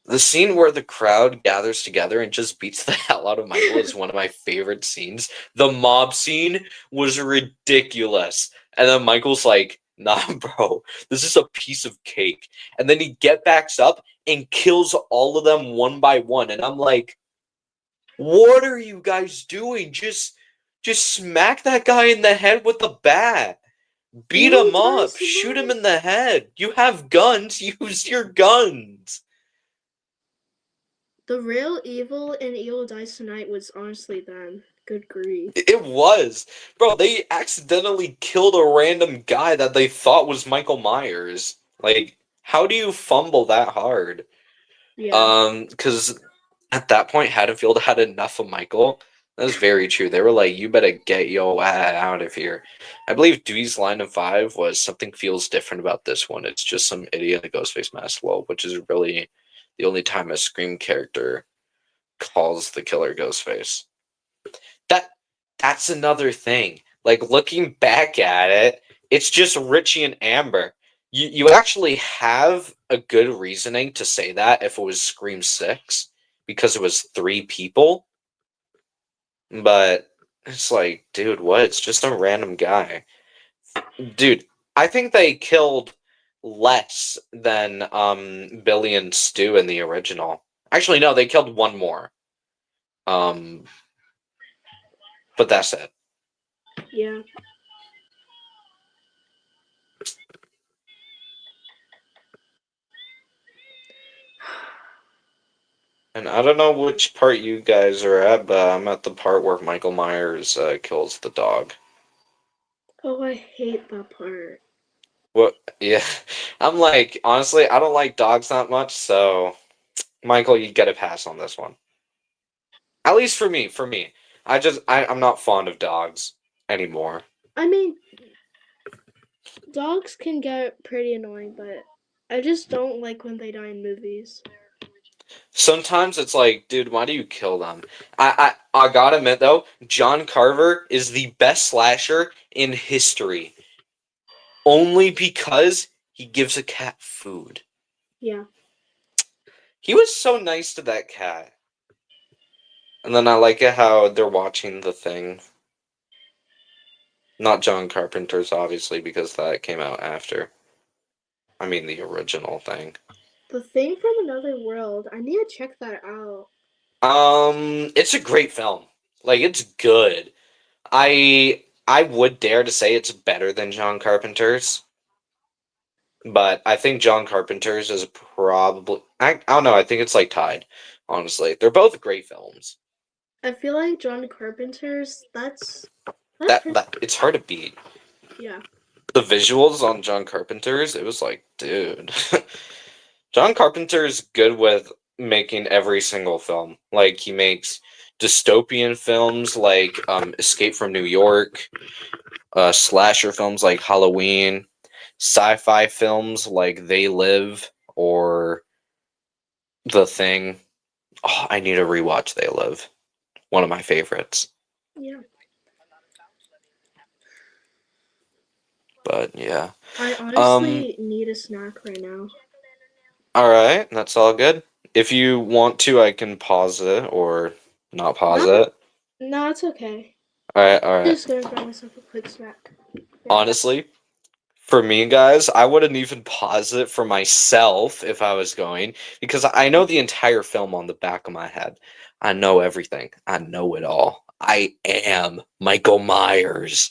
The scene where the crowd gathers together and just beats the hell out of Michael is one of my favorite scenes. The mob scene was ridiculous. And then Michael's like, nah, bro, this is a piece of cake. And then he backs up and kills all of them one by one. And I'm like, what are you guys doing? Just smack that guy in the head with the bat. Beat him up. Shoot him in the head. You have guns. Use your guns. The real evil in Evil Dies Tonight was honestly them. Good grief. It was. Bro, they accidentally killed a random guy that they thought was Michael Myers. Like, how do you fumble that hard? Yeah. Because at that point, Haddonfield had enough of Michael. That's very true. They were like, you better get your ass out of here. I believe Dewey's line of 5 was something feels different about this one. It's just some idiot in a Ghostface mask. Well, which is really the only time a Scream character calls the killer Ghostface. That's another thing. Like, looking back at it, it's just Richie and Amber. You actually have a good reasoning to say that if it was Scream 6, because it was 3 people. But it's like, dude, what? It's just a random guy. Dude, I think they killed less than Billy and Stu in the original. Actually, no, they killed one more. But that's it. Yeah. And I don't know which part you guys are at, but I'm at the part where Michael Myers kills the dog. Oh, I hate that part. What? Yeah. I'm like, honestly, I don't like dogs that much, so Michael, you get a pass on this one. At least for me, I'm not fond of dogs anymore. I mean, dogs can get pretty annoying, but I just don't like when they die in movies. Sometimes it's like, dude, why do you kill them? I gotta admit though, John Carver is the best slasher in history. Only because he gives a cat food. Yeah. He was so nice to that cat. And then I like it how they're watching The Thing. Not John Carpenter's, obviously, because that came out after. I mean, the original Thing. The Thing from Another World. I need to check that out. It's a great film. Like, it's good. I would dare to say it's better than John Carpenter's. But I think John Carpenter's is probably I don't know, I think it's like tied, honestly. They're both great films. I feel like John Carpenter's. That's That it's hard to beat. Yeah. The visuals on John Carpenter's, it was like, dude. John Carpenter's good with making every single film. Like, he makes dystopian films like Escape from New York, slasher films like Halloween, sci-fi films like They Live or The Thing. Oh, I need to rewatch They Live. One of my favorites. Yeah. But yeah. I honestly need a snack right now. Alright, that's all good. If you want to, I can pause it or not pause it. No, it's okay. Alright, I'm alright. just gonna grab myself a quick snack. Honestly, for me, guys, I wouldn't even pause it for myself if I was going, because I know the entire film on the back of my head. I know everything. I know it all. I am Michael Myers.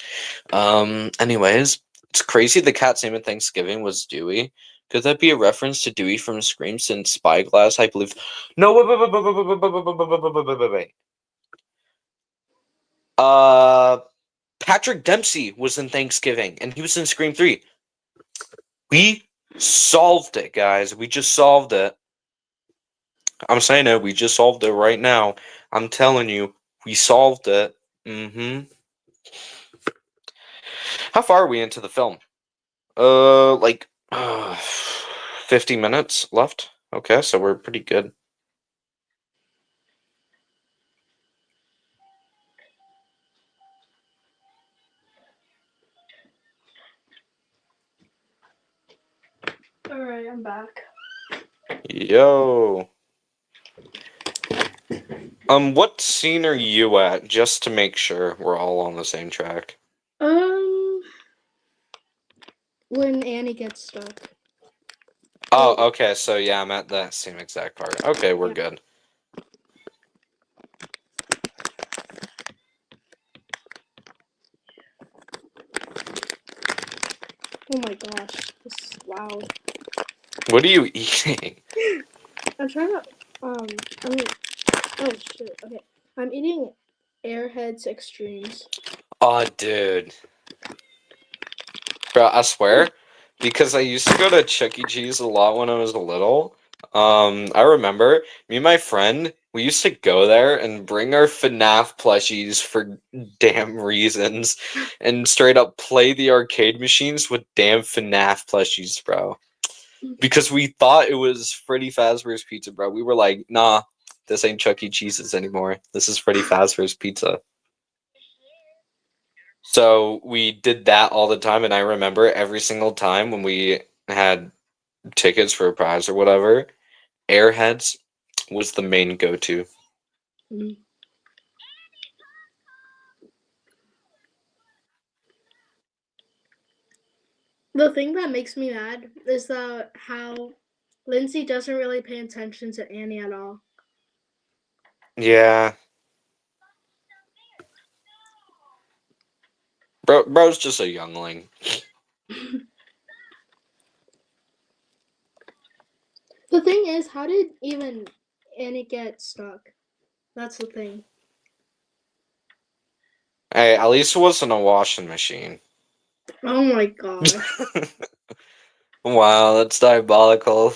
Anyways, it's crazy the cat's name at Thanksgiving was Dewey. Could that be a reference to Dewey from Scream since Spyglass, I believe? No, wait. Patrick Dempsey was in Thanksgiving, and he was in Scream 3. We solved it, guys. We just solved it. I'm saying it. We just solved it right now. I'm telling you, we solved it. Mm-hmm. How far are we into the film? Like 50 minutes left. Okay, so we're pretty good. Alright, I'm back. Yo. What scene are you at, just to make sure we're all on the same track? When Annie gets stuck. Oh, okay, so yeah, I'm at that same exact part. Okay, we're Yeah. good. Oh my gosh, this is loud. What are you eating? I'm trying to, I mean, oh shit, okay. I'm eating Airheads Extremes. Oh, dude. Bro, I swear, because I used to go to Chuck E. Cheese a lot when I was little. I remember me and my friend, we used to go there and bring our FNAF plushies for damn reasons and straight up play the arcade machines with damn FNAF plushies, bro. Because we thought it was Freddy Fazbear's Pizza, bro. We were like, nah, this ain't Chuck E. Cheese's anymore. This is Freddy Fazbear's Pizza. So we did that all the time, and I remember every single time when we had tickets for a prize or whatever, Airheads was the main go-to. Mm. The thing that makes me mad is that how Lindsay doesn't really pay attention to Annie at all. Yeah, bro's just a youngling. The thing is, how did even Annie get stuck? That's the thing. Hey, at least it wasn't a washing machine. Oh my gosh. Wow, that's diabolical.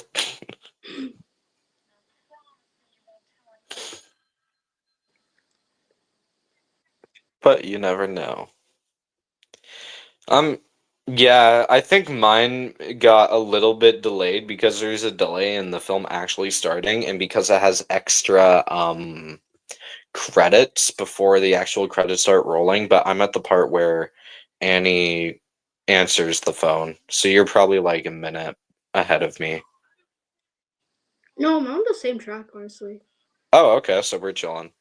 But you never know. Um, yeah, I think mine got a little bit delayed because there's a delay in the film actually starting, and because it has extra credits before the actual credits start rolling. But I'm at the part where Annie answers the phone, so you're probably like a minute ahead of me. No, I'm on the same track, honestly. Oh, okay, so we're chilling.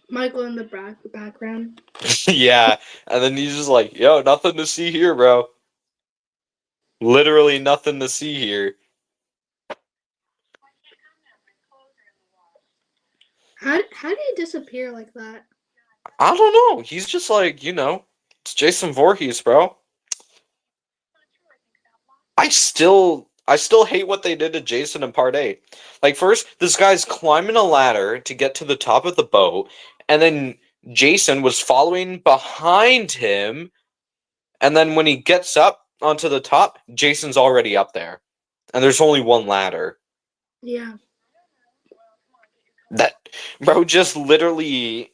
Michael in the background. Yeah, and then he's just like, "Yo, nothing to see here, bro. Literally nothing to see here." How did he disappear like that? I don't know. He's just like, it's Jason Voorhees, bro. I still hate what they did to Jason in part 8. Like first, this guy's climbing a ladder to get to the top of the boat, and then Jason was following behind him, and then when he gets up onto the top, Jason's already up there. And there's only one ladder. Yeah. That bro just literally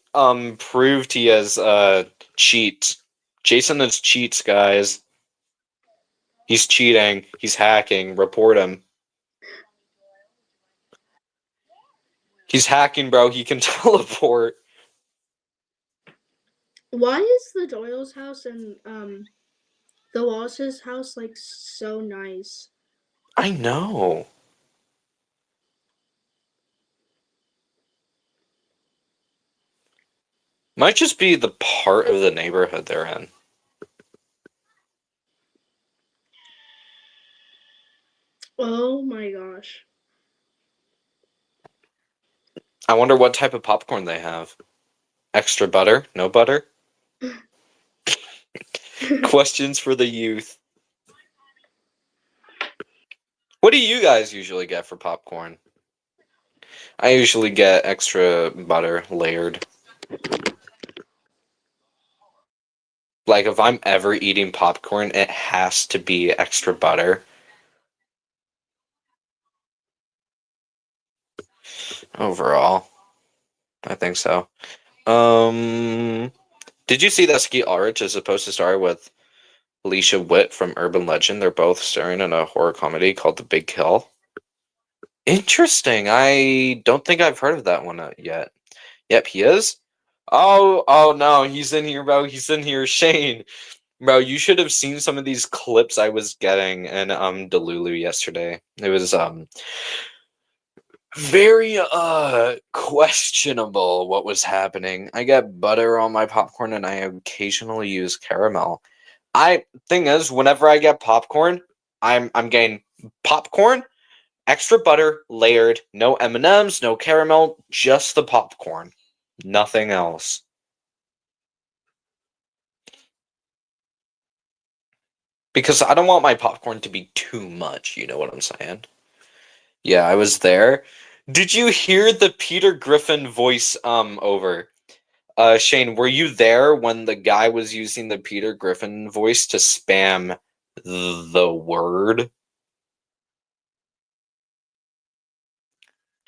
proved he has cheats. Jason has cheats, guys. He's cheating. He's hacking. Report him. He's hacking, bro. He can teleport. Why is the Doyle's house and the Wallace's house like so nice? I know. Might just be the part of the neighborhood they're in. Oh my gosh. I wonder what type of popcorn they have. Extra butter? No butter? Questions for the youth. What do you guys usually get for popcorn? I usually get extra butter layered. Like if I'm ever eating popcorn, it has to be extra butter. Overall, I think so. Did you see that Skeet Ulrich is supposed to star with Alicia Witt from Urban Legend? They're both starring in a horror comedy called The Big Kill. Interesting. I don't think I've heard of that one yet. Yep, he is. Oh no, he's in here, bro. He's in here, Shane. Bro, you should have seen some of these clips I was getting in Delulu yesterday. It was very questionable what was happening. I get butter on my popcorn and I occasionally use caramel. I thing is, whenever I get popcorn, I'm getting popcorn, extra butter, layered, no M&Ms, no caramel, just the popcorn. Nothing else. Because I don't want my popcorn to be too much, you know what I'm saying? Yeah, I was there. Did you hear the Peter Griffin voice over? Shane, were you there when the guy was using the Peter Griffin voice to spam the word?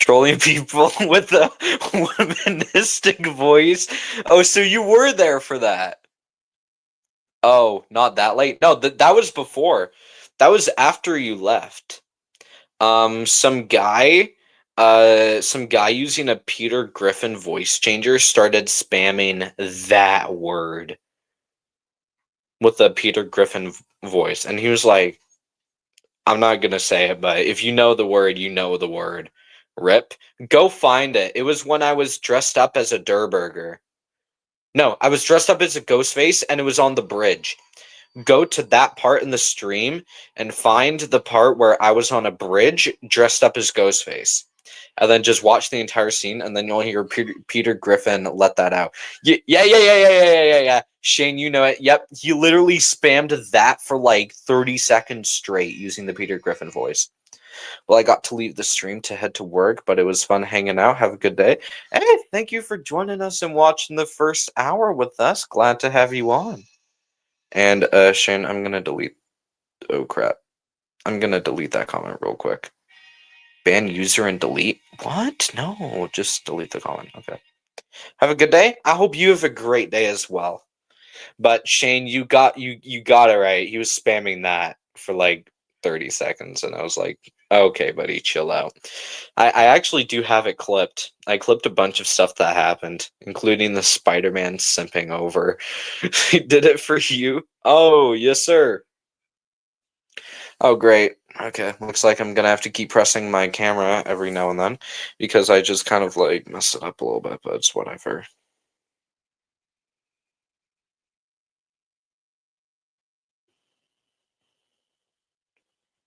Trolling people with a womanistic voice? Oh, so you were there for that. Oh, not that late? No, that was before. That was after you left. Some guy using a Peter Griffin voice changer started spamming that word with a Peter Griffin voice, and he was like, I'm not gonna say it, but if you know the word, you know the word. Rip. Go find it. It was when I was dressed up as a Durburger. No, I was dressed up as a Ghostface, and it was on the bridge. Go to that part in the stream and find the part where I was on a bridge dressed up as Ghostface. And then just watch the entire scene, and then you'll hear Peter Griffin let that out. Yeah. Shane, you know it. Yep, he literally spammed that for like 30 seconds straight using the Peter Griffin voice. Well, I got to leave the stream to head to work, but it was fun hanging out. Have a good day. Hey, thank you for joining us and watching the first hour with us. Glad to have you on. And Shane, I'm gonna delete. Oh crap! I'm gonna delete that comment real quick. Ban user and delete. What? No, just delete the comment. Okay. Have a good day. I hope you have a great day as well. But Shane, you got it right. He was spamming that for like 30 seconds, and I was like, okay, buddy, chill out. I actually do have it clipped. I clipped a bunch of stuff that happened, including the Spider-Man simping over. He did it for you. Oh, yes, sir. Oh, great. Okay, looks like I'm gonna have to keep pressing my camera every now and then because I just kind of like mess it up a little bit, but it's whatever.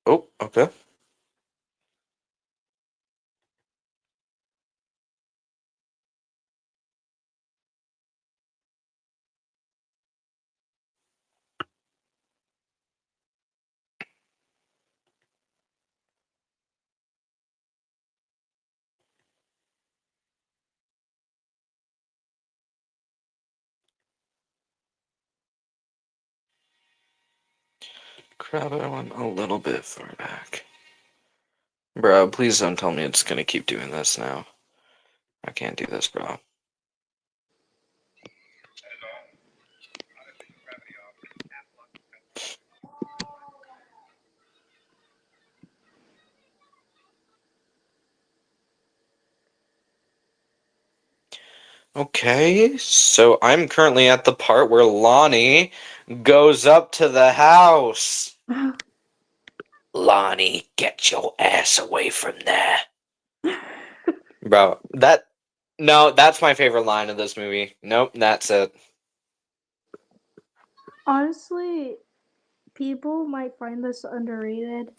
Oh, okay. Crap, I went a little bit far back. Bro, please don't tell me it's gonna keep doing this now. I can't do this, bro. Okay, so I'm currently at the part where Lonnie goes up to the house. Lonnie, get your ass away from there. Bro, no, that's my favorite line of this movie. Nope, that's it. Honestly, people might find this underrated,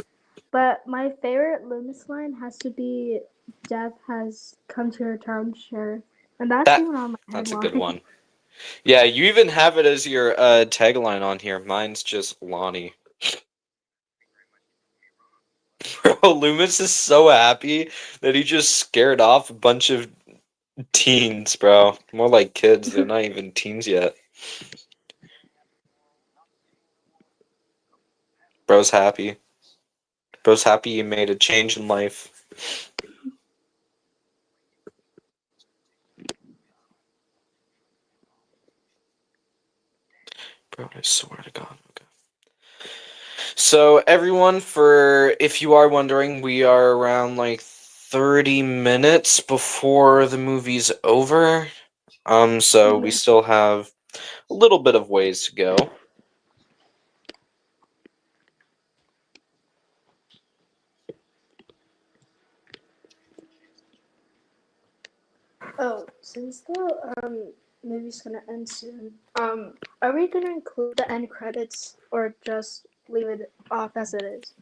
but my favorite Loomis line has to be "Death has come to your town, sheriff," and that's That even on my that's a good headline. one. Yeah, you even have it as your tagline on here. Mine's just Lonnie. Bro, Loomis is so happy that he just scared off a bunch of teens, bro. More like kids. They're not even teens yet. Bro's happy. Bro's happy he made a change in life. Bro, I swear to God. Okay. So everyone, for if you are wondering, we are around like 30 minutes before the movie's over. So we Yeah. still have a little bit of ways to go. Oh, since the movie's gonna end soon, are we gonna include the end credits or just leave it off as it is?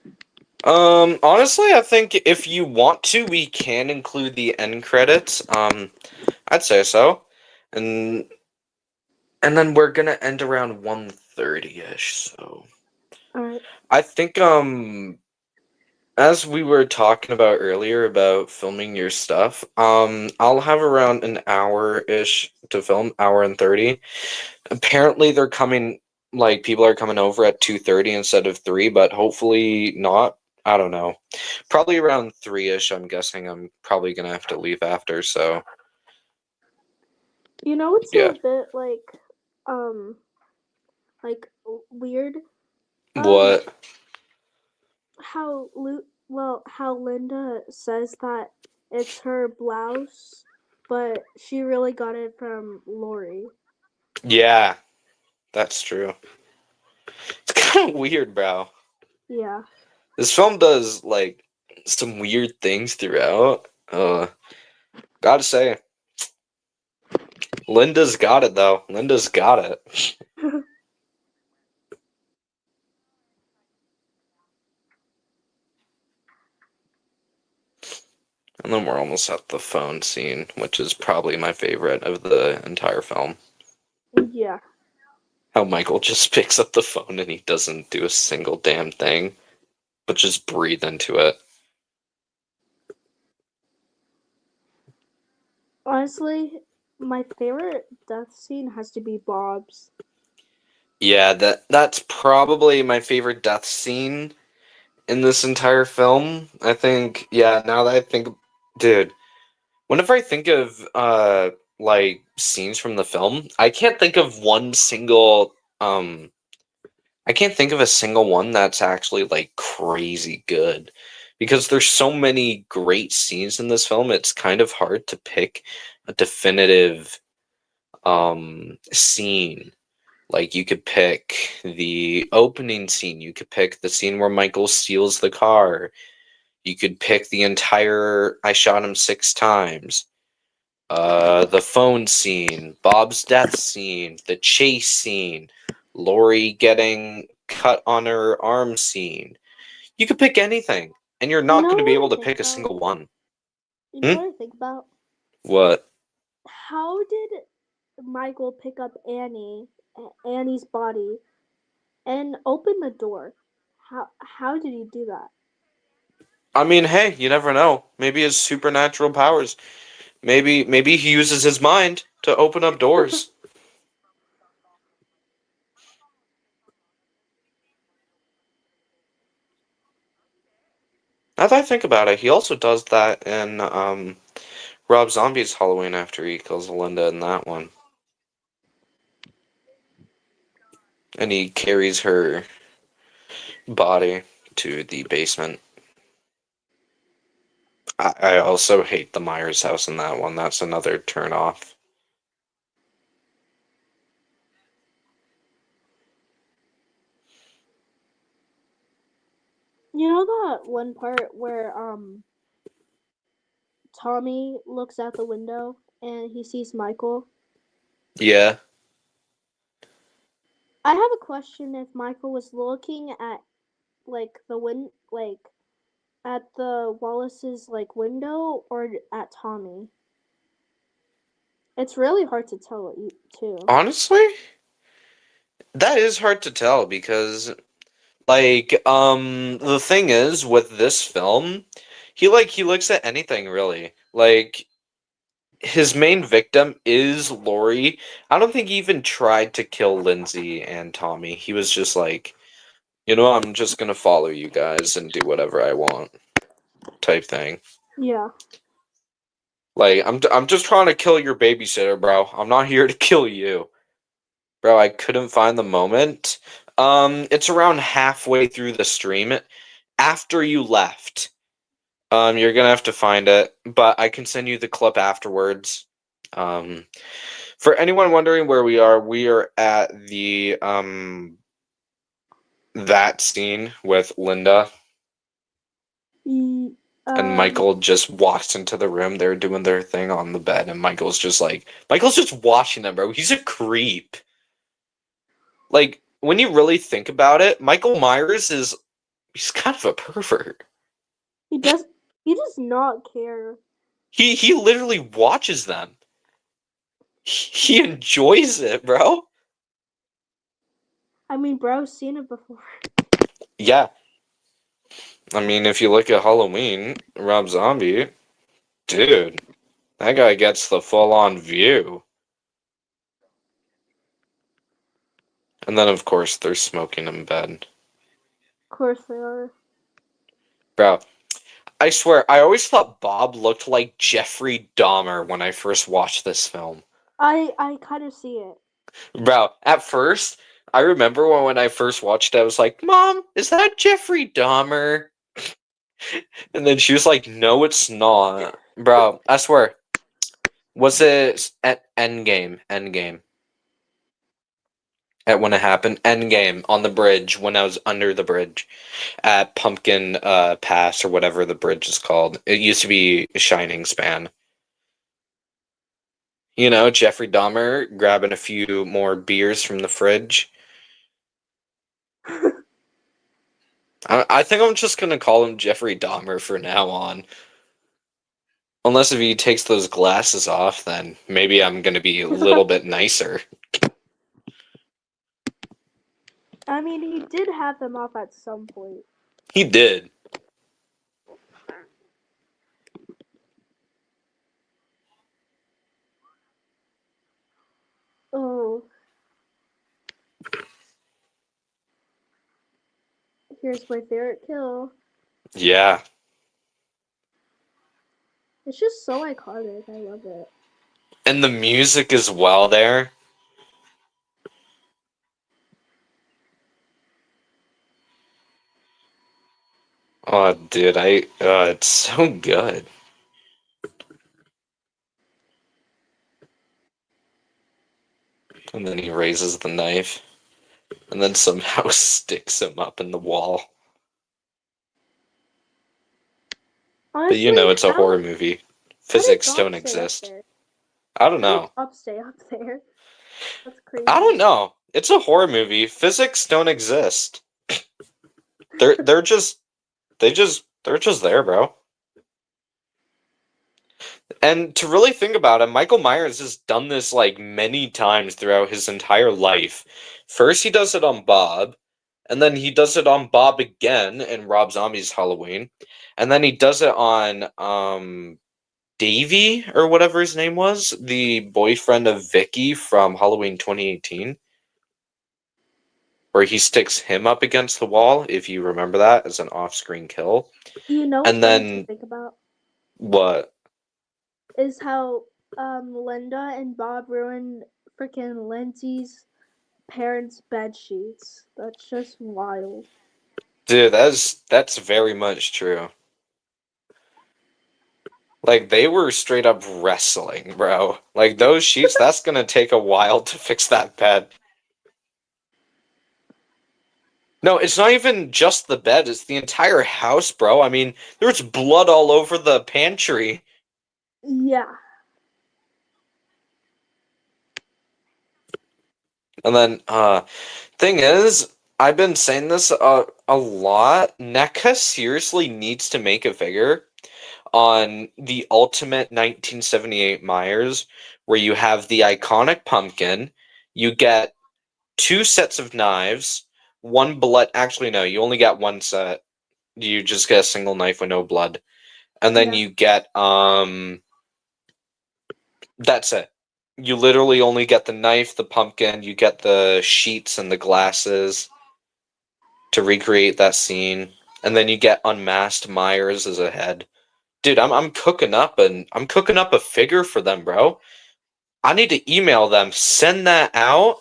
Honestly, I think if you want to, we can include the end credits. I'd say so. And then we're gonna end around 1:30-ish, so Alright. I think as we were talking about earlier about filming your stuff, I'll have around an hour-ish to film, hour and 30. Apparently they're coming, like people are coming over at 2:30 instead of 3, but hopefully not. I don't know. Probably around 3-ish, I'm guessing. I'm probably gonna have to leave after, so You know, it's yeah. a bit um, weird. Um, What? how Linda says that it's her blouse, but she really got it from Lori. Yeah, that's true. It's kind of weird, bro. Yeah. This film does like some weird things throughout. Gotta say, Linda's got it though. Linda's got it. And then we're almost at the phone scene, which is probably my favorite of the entire film. Yeah. How Michael just picks up the phone and he doesn't do a single damn thing, but just breathe into it. Honestly, my favorite death scene has to be Bob's. Yeah, that's probably my favorite death scene in this entire film. I think, yeah, now that I think, dude, whenever I think of like scenes from the film, I can't think of one single I can't think of a single one that's actually like crazy good because there's so many great scenes in this film. It's kind of hard to pick a definitive scene. Like you could pick the opening scene, you could pick the scene where Michael steals the car. You could pick the entire I shot him 6 times. The phone scene, Bob's death scene, the chase scene, Lori getting cut on her arm scene. You could pick anything, and you're You not know going to be what able I to think pick a about? single one. You know Hmm? what I think about? What? How did Michael pick up Annie's body, and open the door? How did he do that? I mean, hey, you never know. Maybe his supernatural powers. Maybe he uses his mind to open up doors. Now that I think about it, he also does that in Rob Zombie's Halloween after he kills Linda in that one. And he carries her body to the basement. I also hate the Myers house in that one. That's another turn off. You know that one part where Tommy looks out the window and he sees Michael? Yeah. I have a question if Michael was looking at at the Wallace's window or at Tommy. It's really hard to tell too. Honestly, that is hard to tell because the thing is with this film, he looks at anything really. Like his main victim is Lori. I don't think he even tried to kill Lindsay and Tommy. He was just like You know, I'm just gonna follow you guys and do whatever I want, type thing. Yeah. Like, I'm just trying to kill your babysitter, bro. I'm not here to kill you. Bro, I couldn't find the moment. It's around halfway through the stream. After you left. You're gonna have to find it, but I can send you the clip afterwards. Um, for anyone wondering where we are at the that scene with Linda E- and um. Michael just walks into the room. They're doing their thing on the bed, and Michael's just watching them, bro. He's a creep. Like, when you really think about it, Michael Myers he's kind of a pervert. He does. He does not care. He literally watches them. He enjoys it, bro. I mean, bro's seen it before. Yeah. I mean, if you look at Halloween, Rob Zombie, dude, that guy gets the full-on view. And then, of course, they're smoking in bed. Of course they are. Bro, I swear, I always thought Bob looked like Jeffrey Dahmer when I first watched this film. I kind of see it. Bro, at first, I remember when I first watched it, I was like, Mom, is that Jeffrey Dahmer? And then she was like, no, it's not. Bro, I swear. Was it at Endgame? Endgame. At when it happened? Endgame on the bridge, when I was under the bridge. At Pumpkin Pass, or whatever the bridge is called. It used to be Shining Span. You know, Jeffrey Dahmer grabbing a few more beers from the fridge. I think I'm just gonna call him Jeffrey Dahmer for now on. Unless if he takes those glasses off, then maybe I'm gonna be a little bit nicer. I mean, he did have them off at some point. He did. Oh, here's my favorite kill. Yeah. It's just so iconic. I love it. And the music as well there. Oh, dude, it's so good. And then he raises the knife, and then somehow sticks him up in the wall. But you know, Honestly, it's a horror movie. how did Physics Bob don't stay up exist. there? I don't How did know. Bob stay up there? That's I crazy. don't know. It's a horror movie. Physics don't exist. They're just they're just there, bro. And to really think about it, Michael Myers has done this like many times throughout his entire life. First, he does it on Bob, and then he does it on Bob again in Rob Zombie's Halloween, and then he does it on Davey or whatever his name was, the boyfriend of Vicky from Halloween 2018, where he sticks him up against the wall, if you remember that, as an off-screen kill. You know what's And funny to then think about what? is how Linda and Bob ruined freaking Lindsay's parents' bed sheets. That's just wild. Dude, that's very much true. Like, they were straight up wrestling, bro. Like, those sheets, that's gonna take a while to fix that bed. No, it's not even just the bed, it's the entire house, bro. I mean, there's blood all over the pantry. Yeah. And then, thing is, I've been saying this a lot. NECA seriously needs to make a figure on the ultimate 1978 Myers, where you have the iconic pumpkin, you get two sets of knives, one blood. Actually, no, you only get one set. You just get a single knife with no blood, and then Yeah. you get That's it. You literally only get the knife, the pumpkin. You get the sheets and the glasses. to recreate that scene, and then you get unmasked Myers as a head. Dude, I'm cooking up a figure for them, bro. I need to email them, send that out,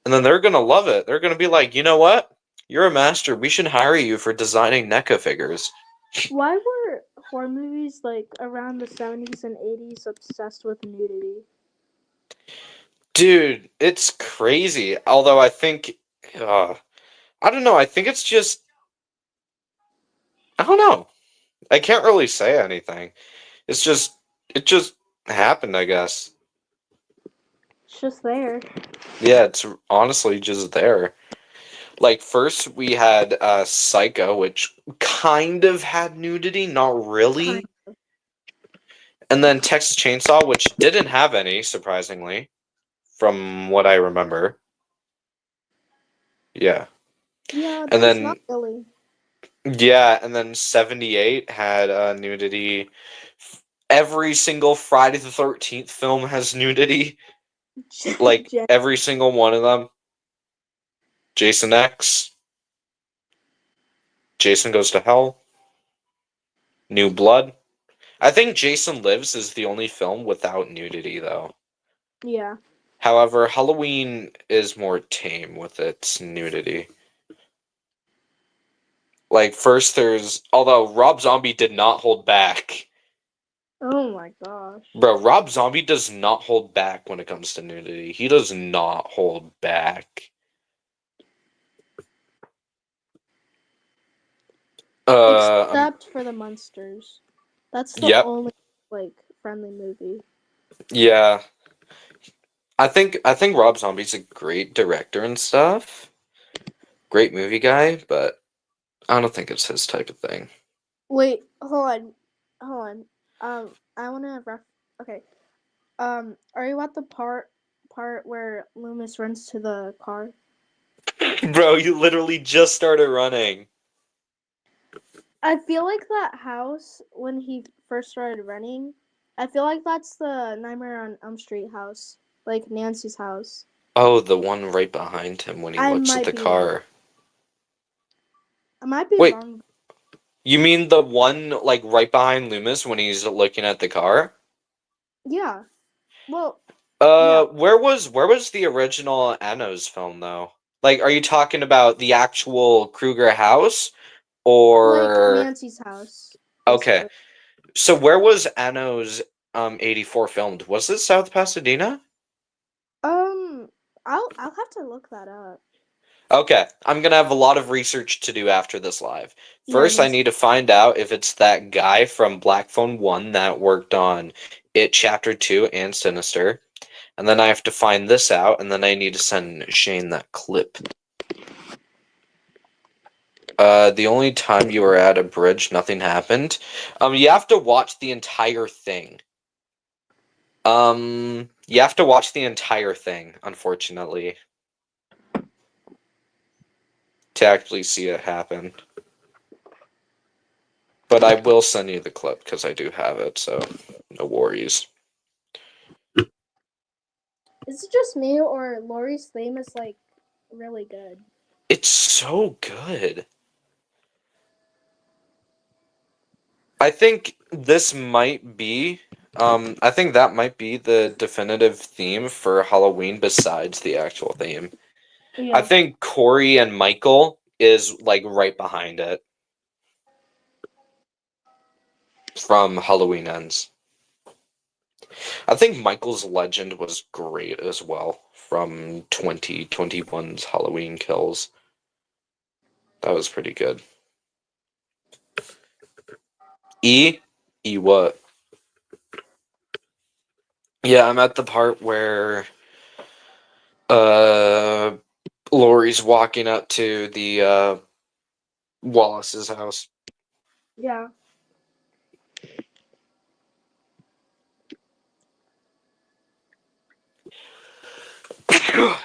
and then they're gonna love it. They're gonna be like, you know what? You're a master. We should hire you for designing NECA figures. Why were horror movies like around the 70s and 80s obsessed with nudity? Dude, it's crazy. Although uh, I don't know. I think it's just, I don't know. I can't really say anything. It's just, it just happened, I guess. It's just there. Yeah, it's honestly just there. Like first we had Psycho, which kind of had nudity, not Kind. really. And then Texas Chainsaw, which didn't have any, surprisingly, from what I remember. Yeah. Yeah, And there's not then really. yeah, and then 78 had nudity. Every single Friday the 13th film has nudity. Like Jen- every single one of them. Jason X, Jason Goes to Hell, New Blood. I think Jason Lives is the only film without nudity, though. yeah. However, Halloween is more tame with its nudity. Like, first there's. Although Rob Zombie did not hold back. Oh my gosh. Bro, Rob Zombie does not hold back when it comes to nudity. He does not hold back. Um, Except for the Munsters. That's the yep, only like friendly movie. yeah. I think Rob Zombie's a great director and stuff. Great movie guy, but I don't think it's his type of thing. Wait, hold on. I wanna Okay. Are you at the part where Loomis runs to the car? Bro, you literally just started running. I feel like that house when he first started running. I feel like that's the Nightmare on Elm Street house, like Nancy's house. Oh, the one right behind him when he I looks at might the be wrong. car. I might be Wait, wrong. you mean the one like right behind Loomis when he's looking at the car? Yeah. Well, yeah. Where was the original Anno's film though? Like, are you talking about the actual Kruger house Like or Nancy's house, okay? basically. So where was Anno's 84 filmed? Was it South Pasadena? Um, I'll have to look that up. Okay, I'm gonna have a lot of research to do after this live. Yeah, First, me I too. need to find out if it's that guy from Black Phone 1 that worked on It Chapter 2 and Sinister. And then I have to find this out, and then I need to send Shane that clip. The only time you were at a bridge, nothing happened. You have to watch the entire thing. You have to watch the entire thing, unfortunately, to actually see it happen. But I will send you the clip because I do have it, so no worries. Is it just me or Lori's theme is like really good? It's so good. I think this might be. I think that might be the definitive theme for Halloween besides the actual theme. I Yeah. think Corey and Michael is like right behind it from Halloween Ends. I think Michael's Legend was great as well from 2021's Halloween Kills. That was pretty good. E? E what? Yeah, I'm at the part where uh Lori's walking up to the Wallace's house. Yeah.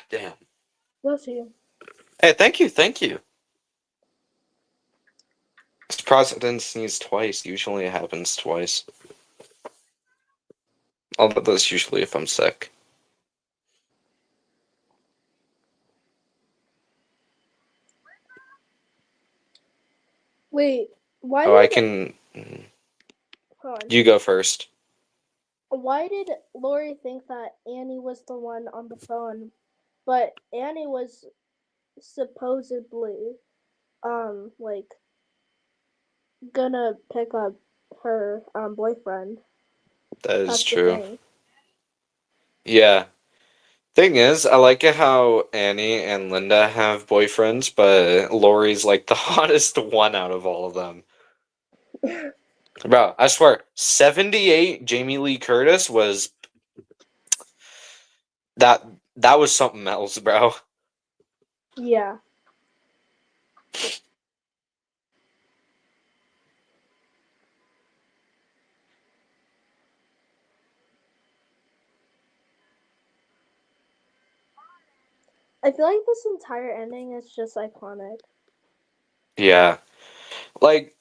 Damn. Bless you. Hey, thank you, thank you. Surprised I didn't sneeze twice. Usually it happens twice. Although that's usually if I'm sick. Wait, why Oh, I did can. hold on. You go first. Why did Lori think that Annie was the one on the phone, but Annie was supposedly like gonna pick up her boyfriend. That is That's the true. thing. Yeah. Thing is, I like it how Annie and Linda have boyfriends, but Lori's like the hottest one out of all of them. Bro, I swear, 78 Jamie Lee Curtis was that that was something else, bro. Yeah. I feel like this entire ending is just iconic. Yeah. Like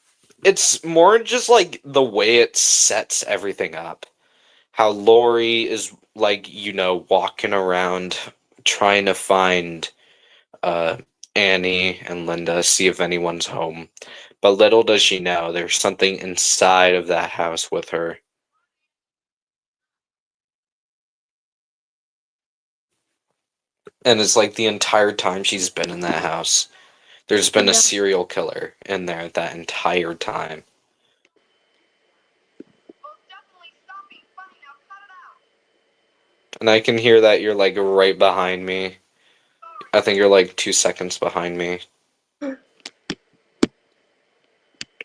it's more just like the way it sets everything up. How Lori is like, walking around trying to find uh Annie and Linda, see if anyone's home. But little does she know there's something inside of that house with her. And it's like the entire time she's been in that house, there's been a Yeah. serial killer in there that entire time. And I can hear that you're like right behind me. I think you're like 2 seconds behind me.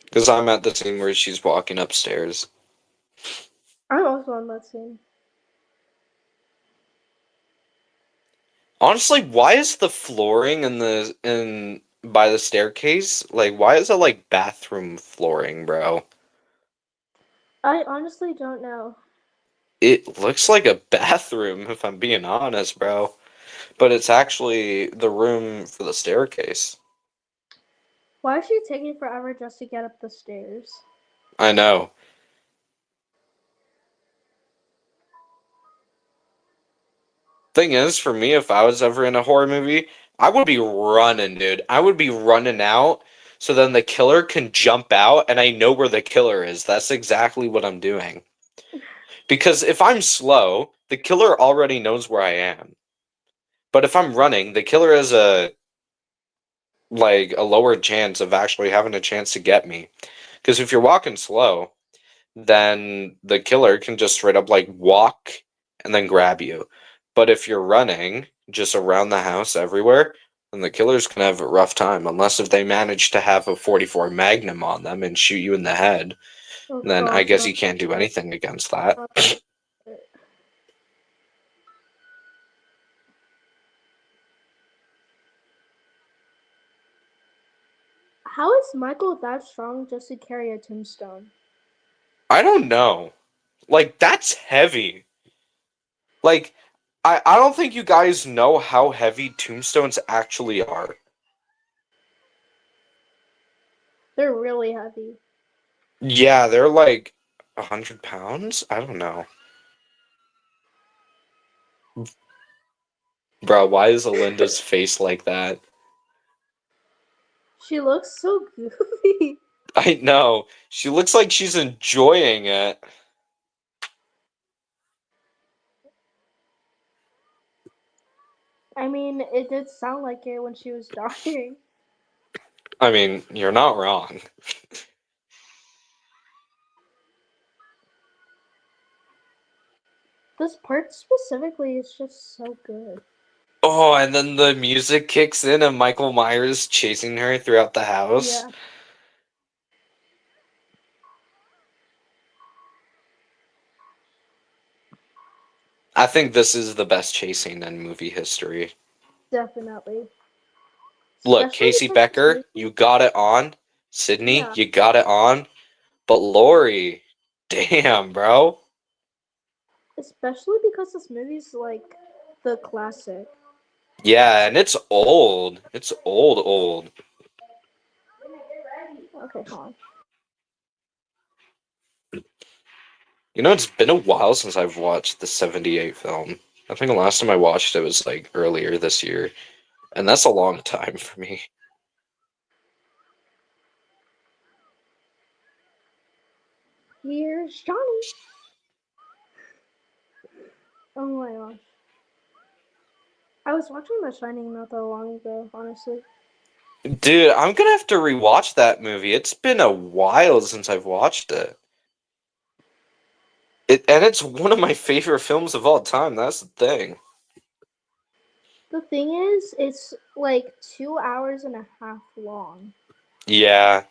Because I'm at the scene where she's walking upstairs. I'm also on that scene. Honestly, why is the flooring in by the staircase, like, why is it like bathroom flooring, bro? I honestly don't know. It looks like a bathroom, if I'm being honest, bro. But it's actually the room for the staircase. Why is she taking forever just to get up the stairs? I know. Thing is, for me, if I was ever in a horror movie, I would be running, dude. I would be running out so then the killer can jump out and I know where the killer is. That's exactly what I'm doing. Because if I'm slow, the killer already knows where I am. But if I'm running, the killer has a lower chance of actually having a chance to get me. Because if you're walking slow, then the killer can just straight up like walk and then grab you. But if you're running just around the house everywhere, then the killer's gonna have a rough time. Unless if they manage to have a 44 Magnum on them and shoot you in the head, Oh then I god, guess not you can't do anything against that. that. How is Michael that strong just to carry a tombstone? I don't know. Like, that's heavy. Like, I don't think you guys know how heavy tombstones actually are. They're really heavy. Yeah, they're like 100 pounds? I don't know. Bro, why is Alinda's face like that? She looks so goofy. I know. She looks like she's enjoying it. I mean, it did sound like it when she was dying. I mean, you're not wrong. This part specifically is just so good. Oh, and then the music kicks in and Michael Myers chasing her throughout the house. Yeah, I think this is the best chase scene in movie history. definitely. Look, Especially Casey because this Becker, movie. you got it on. Sydney, Yeah, you got it on. But Lori, damn, bro. especially because this movie's like the classic. Yeah, and it's old. It's old, old. Okay, hold on. It's been a while since I've watched the 78 film. I think the last time I watched it was like earlier this year. And that's a long time for me. Here's Johnny. Oh my gosh. I was watching The Shining not that long ago, honestly. Dude, I'm gonna have to rewatch that movie. It's been a while since I've watched it. And it's one of my favorite films of all time. That's the thing. The thing is, it's like 2 hours and a half long. Yeah.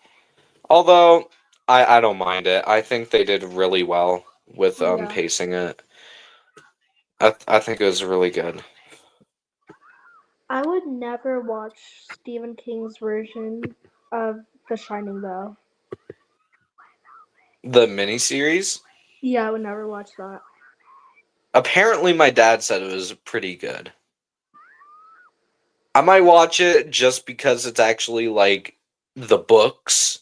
Although I don't mind it. I think they did really well with Yeah. pacing it. I think it was really good. I would never watch Stephen King's version of The Shining though. The miniseries. Yeah, I would never watch that. Apparently, my dad said it was pretty good. I might watch it just because it's actually like the books,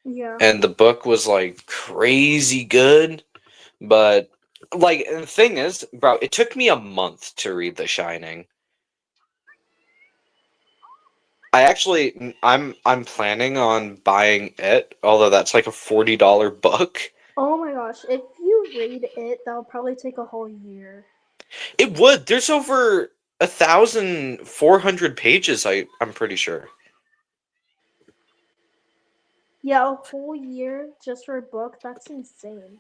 Yeah. and the book was like crazy good. But like the thing is, bro, it took me a month to read The Shining. I'm planning on buying it, although that's like a $40 book. Oh my gosh, if you read it, that'll probably take a whole year. It would. There's over 1,400 pages. I'm pretty sure. Yeah, a whole year just for a book, that's insane.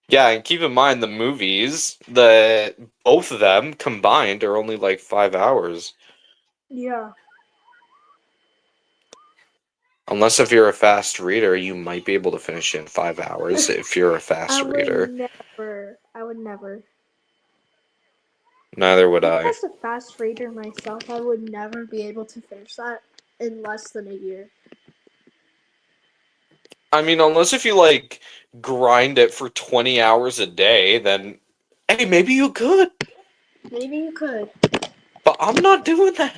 Yeah, and keep in mind the movies, the both of them combined are only like 5 hours. Yeah. Unless if you're a fast reader, you might be able to finish it in 5 hours if you're a I fast would reader. never. I would never. Neither would Even I. as a fast reader myself, I would never be able to finish that in less than a year. I mean, unless if you like grind it for 20 hours a day, then hey, maybe you could. Maybe you could. But I'm not doing that.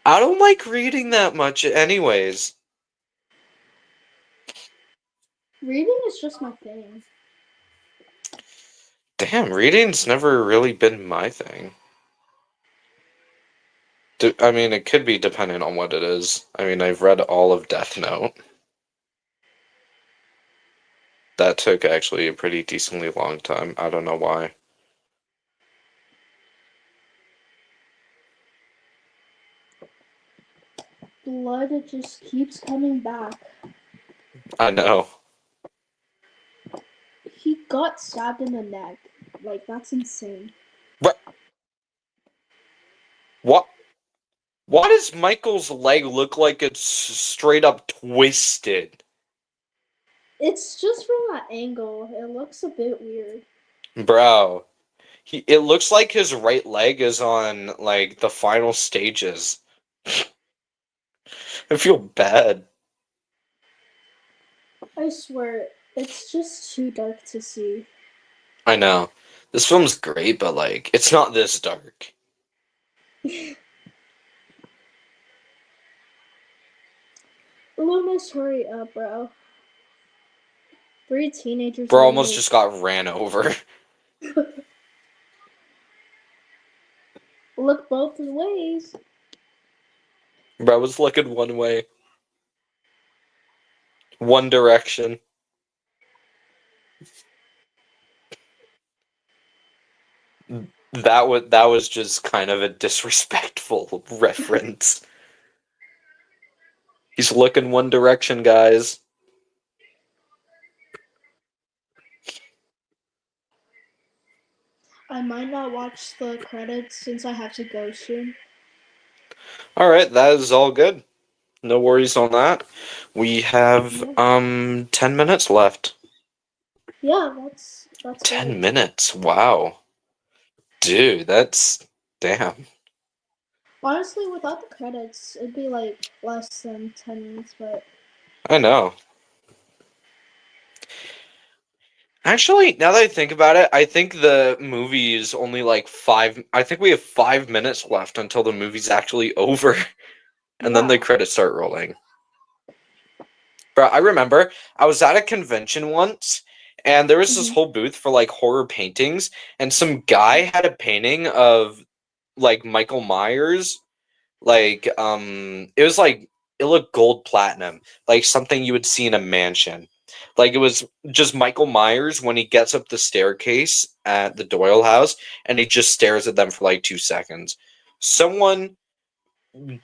I don't like reading that much anyways. Reading is just my thing. Damn, reading's never really been my thing. I mean, it could be dependent on what it is. I mean, I've read all of Death Note. That took actually a pretty decently long time. I don't know why. Blood just keeps coming back. I know. He got stabbed in the neck. Like, that's insane. But what? Why does Michael's leg look like it's straight up twisted? It's just from that angle. It looks a bit weird. Bro, it looks like his right leg is on like the final stages. I feel bad. I swear, it's just too dark to see. I know. This film's great, but like it's not this dark. Loomis, hurry up, bro. 3 teenagers Bro in a almost movie. just got ran over. Look both ways. Bro was looking one way. One direction. That was just kind of a disrespectful reference. He's looking one direction, guys. I might not watch the credits since I have to go soon. Alright, that is all good. No worries on that. We have Yeah, 10 minutes left. yeah, that's 10 good. minutes. Wow. Dude, that's damn. Honestly, without the credits, it'd be like less than 10 minutes, but I know. Actually, now that I think about it, I think the movie is only like I think we have 5 minutes left until the movie's actually over. And then the yeah. credits start rolling. Bro, I remember I was at a convention once, and there was this Mhm. whole booth for like horror paintings, and some guy had a painting of like Michael Myers. Like, it was like it looked gold platinum, like something you would see in a mansion. Like it was just Michael Myers when he gets up the staircase at the Doyle house and he just stares at them for like 2 seconds. Someone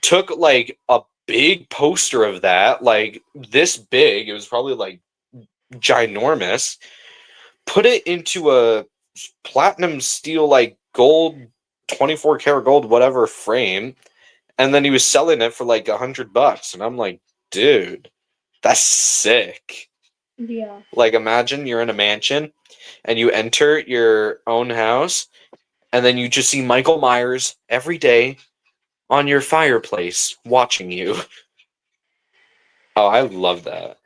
took like a big poster of that, like this big, it was probably like ginormous, put it into a platinum steel, like gold, 24 karat gold, whatever frame, and then he was selling it for like $100. And I'm like, dude, that's sick. Yeah. Like, imagine you're in a mansion and you enter your own house, and then you just see Michael Myers every day on your fireplace watching you. Oh, I love that.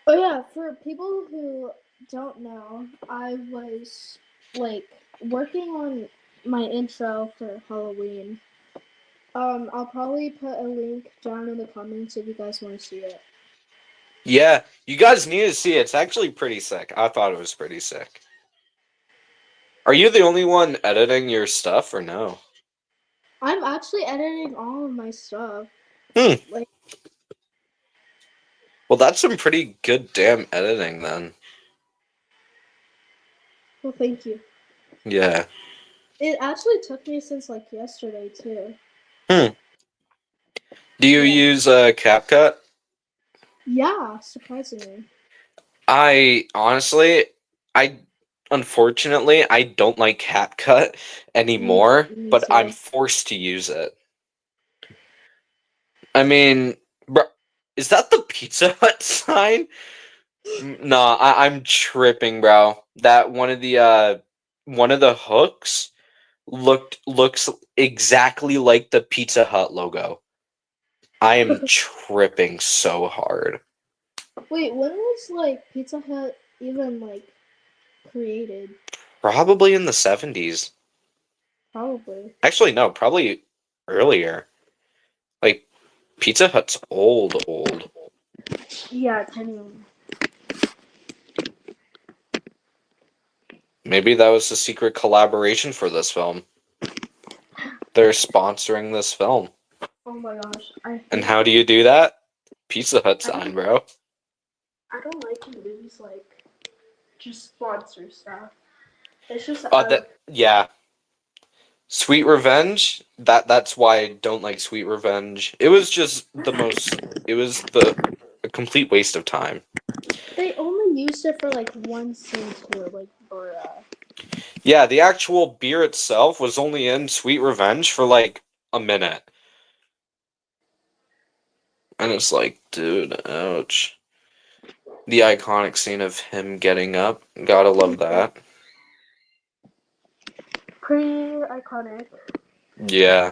Oh yeah, for people who don't know, I was like working on my intro for Halloween. I'll probably put a link down in the comments if you guys want to see it. Yeah, you guys need to see it. It's actually pretty sick. I thought it was pretty sick. Are you the only one editing your stuff or no? I'm actually editing all of my stuff. Hmm. Like, Well, that's some pretty good damn editing then. well, thank you. Yeah. It actually took me since like yesterday too. Hmm. Do you Yeah. use CapCut? Yeah, surprisingly. I honestly, I unfortunately I don't like CapCut anymore, Me but I'm too. forced to use it. I mean, bro, is that the Pizza Hut sign? No, I'm tripping, bro. That one of the hooks looks exactly like the Pizza Hut logo. I am tripping so hard. Wait, when was like Pizza Hut even like created? Probably in the 70s. Probably. Actually, no, probably earlier. Like Pizza Hut's old. Yeah, 10 Maybe that was the secret collaboration for this film. They're sponsoring this film. Oh my gosh, I And hate how do when you do that? Pizza Hut I sign, don't bro. I don't like when movies like just sponsor stuff. It's just That yeah. Sweet Revenge. That's why I don't like Sweet Revenge. It was just the most. It was a complete waste of time. they only used it for like one scene too, like bruh. Yeah, the actual beer itself was only in Sweet Revenge for like a minute. And it's like, dude, ouch. The iconic scene of him getting up. Gotta love that. Pretty iconic. Yeah.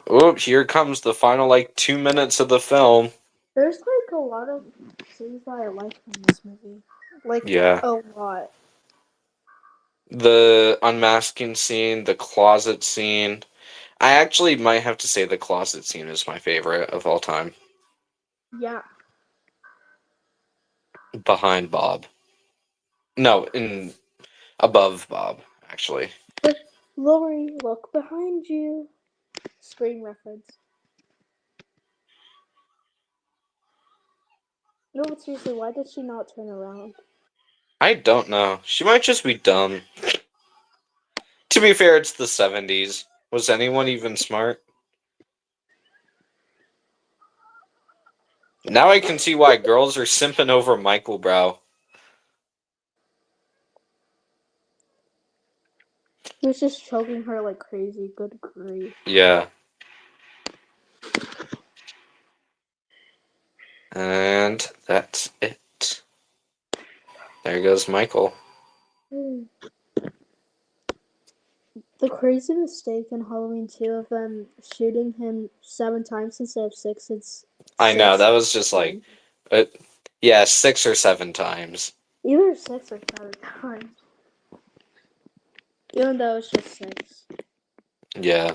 Oh, here comes the final like 2 minutes of the film. There's like a lot of scenes that I like from this movie. Like Yeah. a lot. The unmasking scene, the closet scene. I actually might have to say the closet scene is my favorite of all time. Yeah. Behind Bob. No, in above Bob, actually. But Lori, look behind you. Screen reference. No, but seriously, why did she not turn around? I don't know. She might just be dumb. To be fair, it's the 70s. Was anyone even smart? Now I can see why girls are simping over Michael Brow. He was just choking her like crazy. Good grief. Yeah. And that's it. There goes Michael. The crazy mistake in Halloween 2 of them shooting him 7 times instead of six. It's I know, six. that was just like, uh, yeah, 6 or 7 times. Either 6 or 7 times. Even though it's just six. Yeah.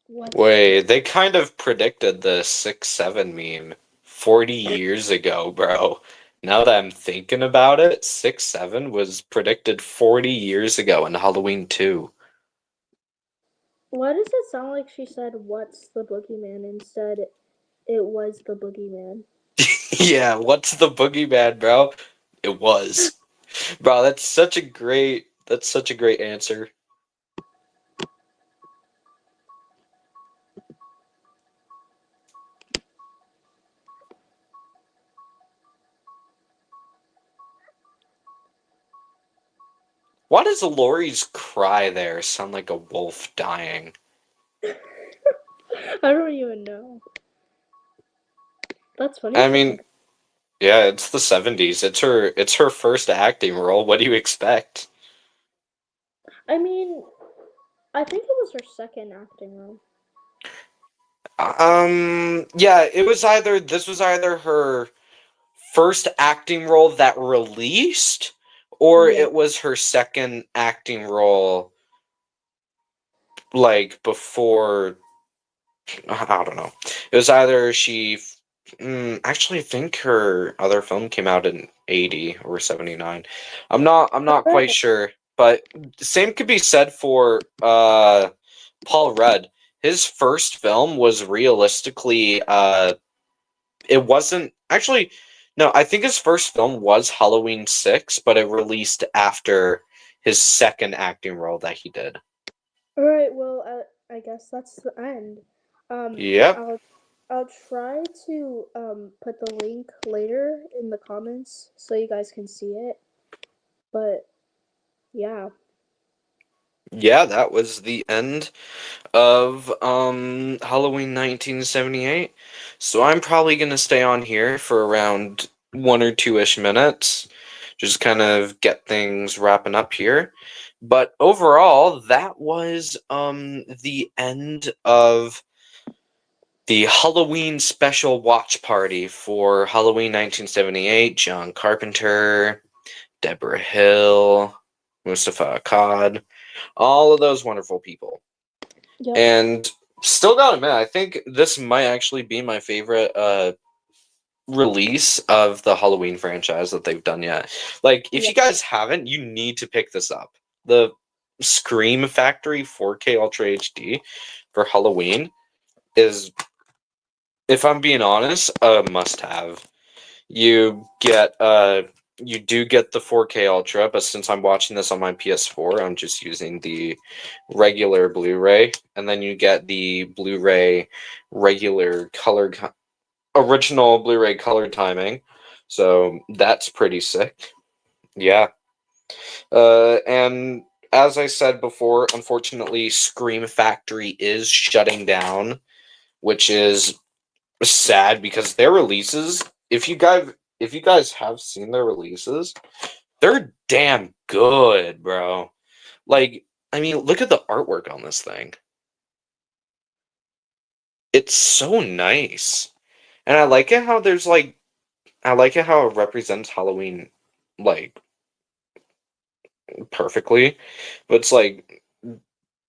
What? Wait, they kind of predicted the 6-7 meme 40 years ago, bro. Now that I'm thinking about it, 6-7 was predicted 40 years ago in Halloween 2. Why does it sound like she said, "What's the boogeyman?" instead it was the boogeyman? Yeah, what's the boogeyman, bro? It was. Bro, that's such a great answer. Why does Lori's cry there sound like a wolf dying? I don't even know. That's funny I as mean, heck. yeah, it's the 70s. It's her first acting role. What do you expect? I mean, I think it was her second acting role. Yeah, this was either her first acting role that released, or Yeah. it was her second acting role, like before. I don't know. It was either actually, I think her other film came out in 80 or 79. I'm not quite Alright. sure, but same could be said for Paul Rudd. His first film was realistically it wasn't actually no, I think his first film was Halloween 6, but it released after his second acting role that he did. Alright, well, I guess that's the end. Um, Yep. I'll try to put the link later in the comments so you guys can see it. But yeah. Yeah, that was the end of Halloween 1978. So I'm probably going to stay on here for around 1 or 2-ish minutes. Just kind of get things wrapping up here. But overall, that was the end of the Halloween special watch party for Halloween 1978. John Carpenter, Deborah Hill, Mustafa Akkad, all of those wonderful people. Yep. And still gotta admit, I think this might actually be my favorite release of the Halloween franchise that they've done yet. Like, if you Yep. guys haven't, you need to pick this up. The Scream Factory 4K Ultra HD for Halloween is, if I'm being honest, a must-have. You get you do get the 4K Ultra, but since I'm watching this on my PS4, I'm just using the regular Blu-ray, and then you get the Blu-ray regular color original Blu-ray color timing. So that's pretty sick. Yeah. And as I said before, unfortunately, Scream Factory is shutting down, which is sad because their releases, if you guys have seen their releases, they're damn good, bro. Like, I mean, look at the artwork on this thing. It's so nice. And I like it how there's like I like it how it represents Halloween like perfectly. But it's like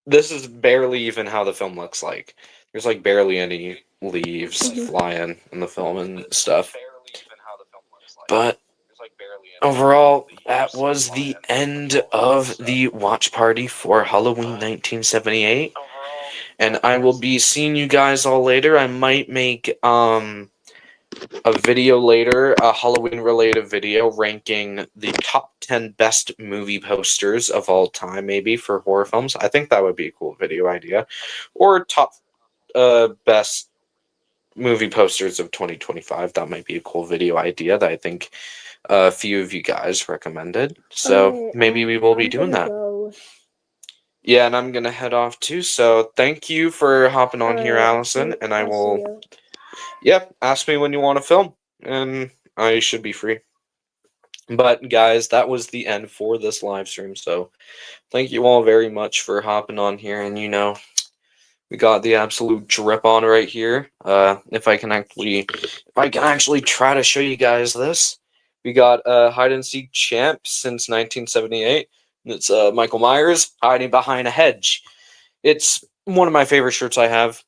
this is barely even how the film looks like. There's like barely any leaves Mhm. flying in the film and stuff. But overall, that was the end of the watch party for Halloween 1978. And I will be seeing you guys all later. I might make a video later, a Halloween related video ranking the top 10 best movie posters of all time, maybe for horror films. I think that would be a cool video idea. Or top best movie posters of 2025. That might be a cool video idea that I think a few of you guys recommended. So Alright, maybe we will be I'm doing gonna that. go. Yeah, and I'm gonna head off too. So thank you for hopping on here, Alright, Allison. And I I'll see will, you. yep, ask me when you want to film, and I should be free. But guys, that was the end for this live stream. So thank you all very much for hopping on here. And we got the absolute drip on right here. If I can actually try to show you guys this, we got hide and seek champ since 1978. And it's Michael Myers hiding behind a hedge. It's one of my favorite shirts I have.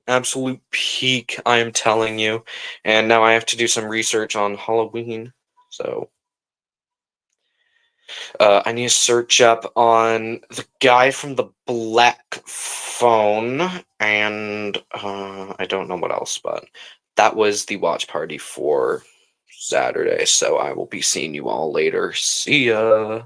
Absolute peak, I am telling you. And now I have to do some research on Halloween. So I need to search up on the guy from the Black Phone, and I don't know what else, but that was the watch party for Saturday. So I will be seeing you all later. See ya.